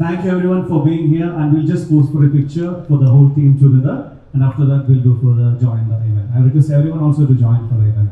thank you everyone for being here. And we'll just pose for a picture for the whole team together. And after that, we'll go for the join the event. I request everyone also to join for the event.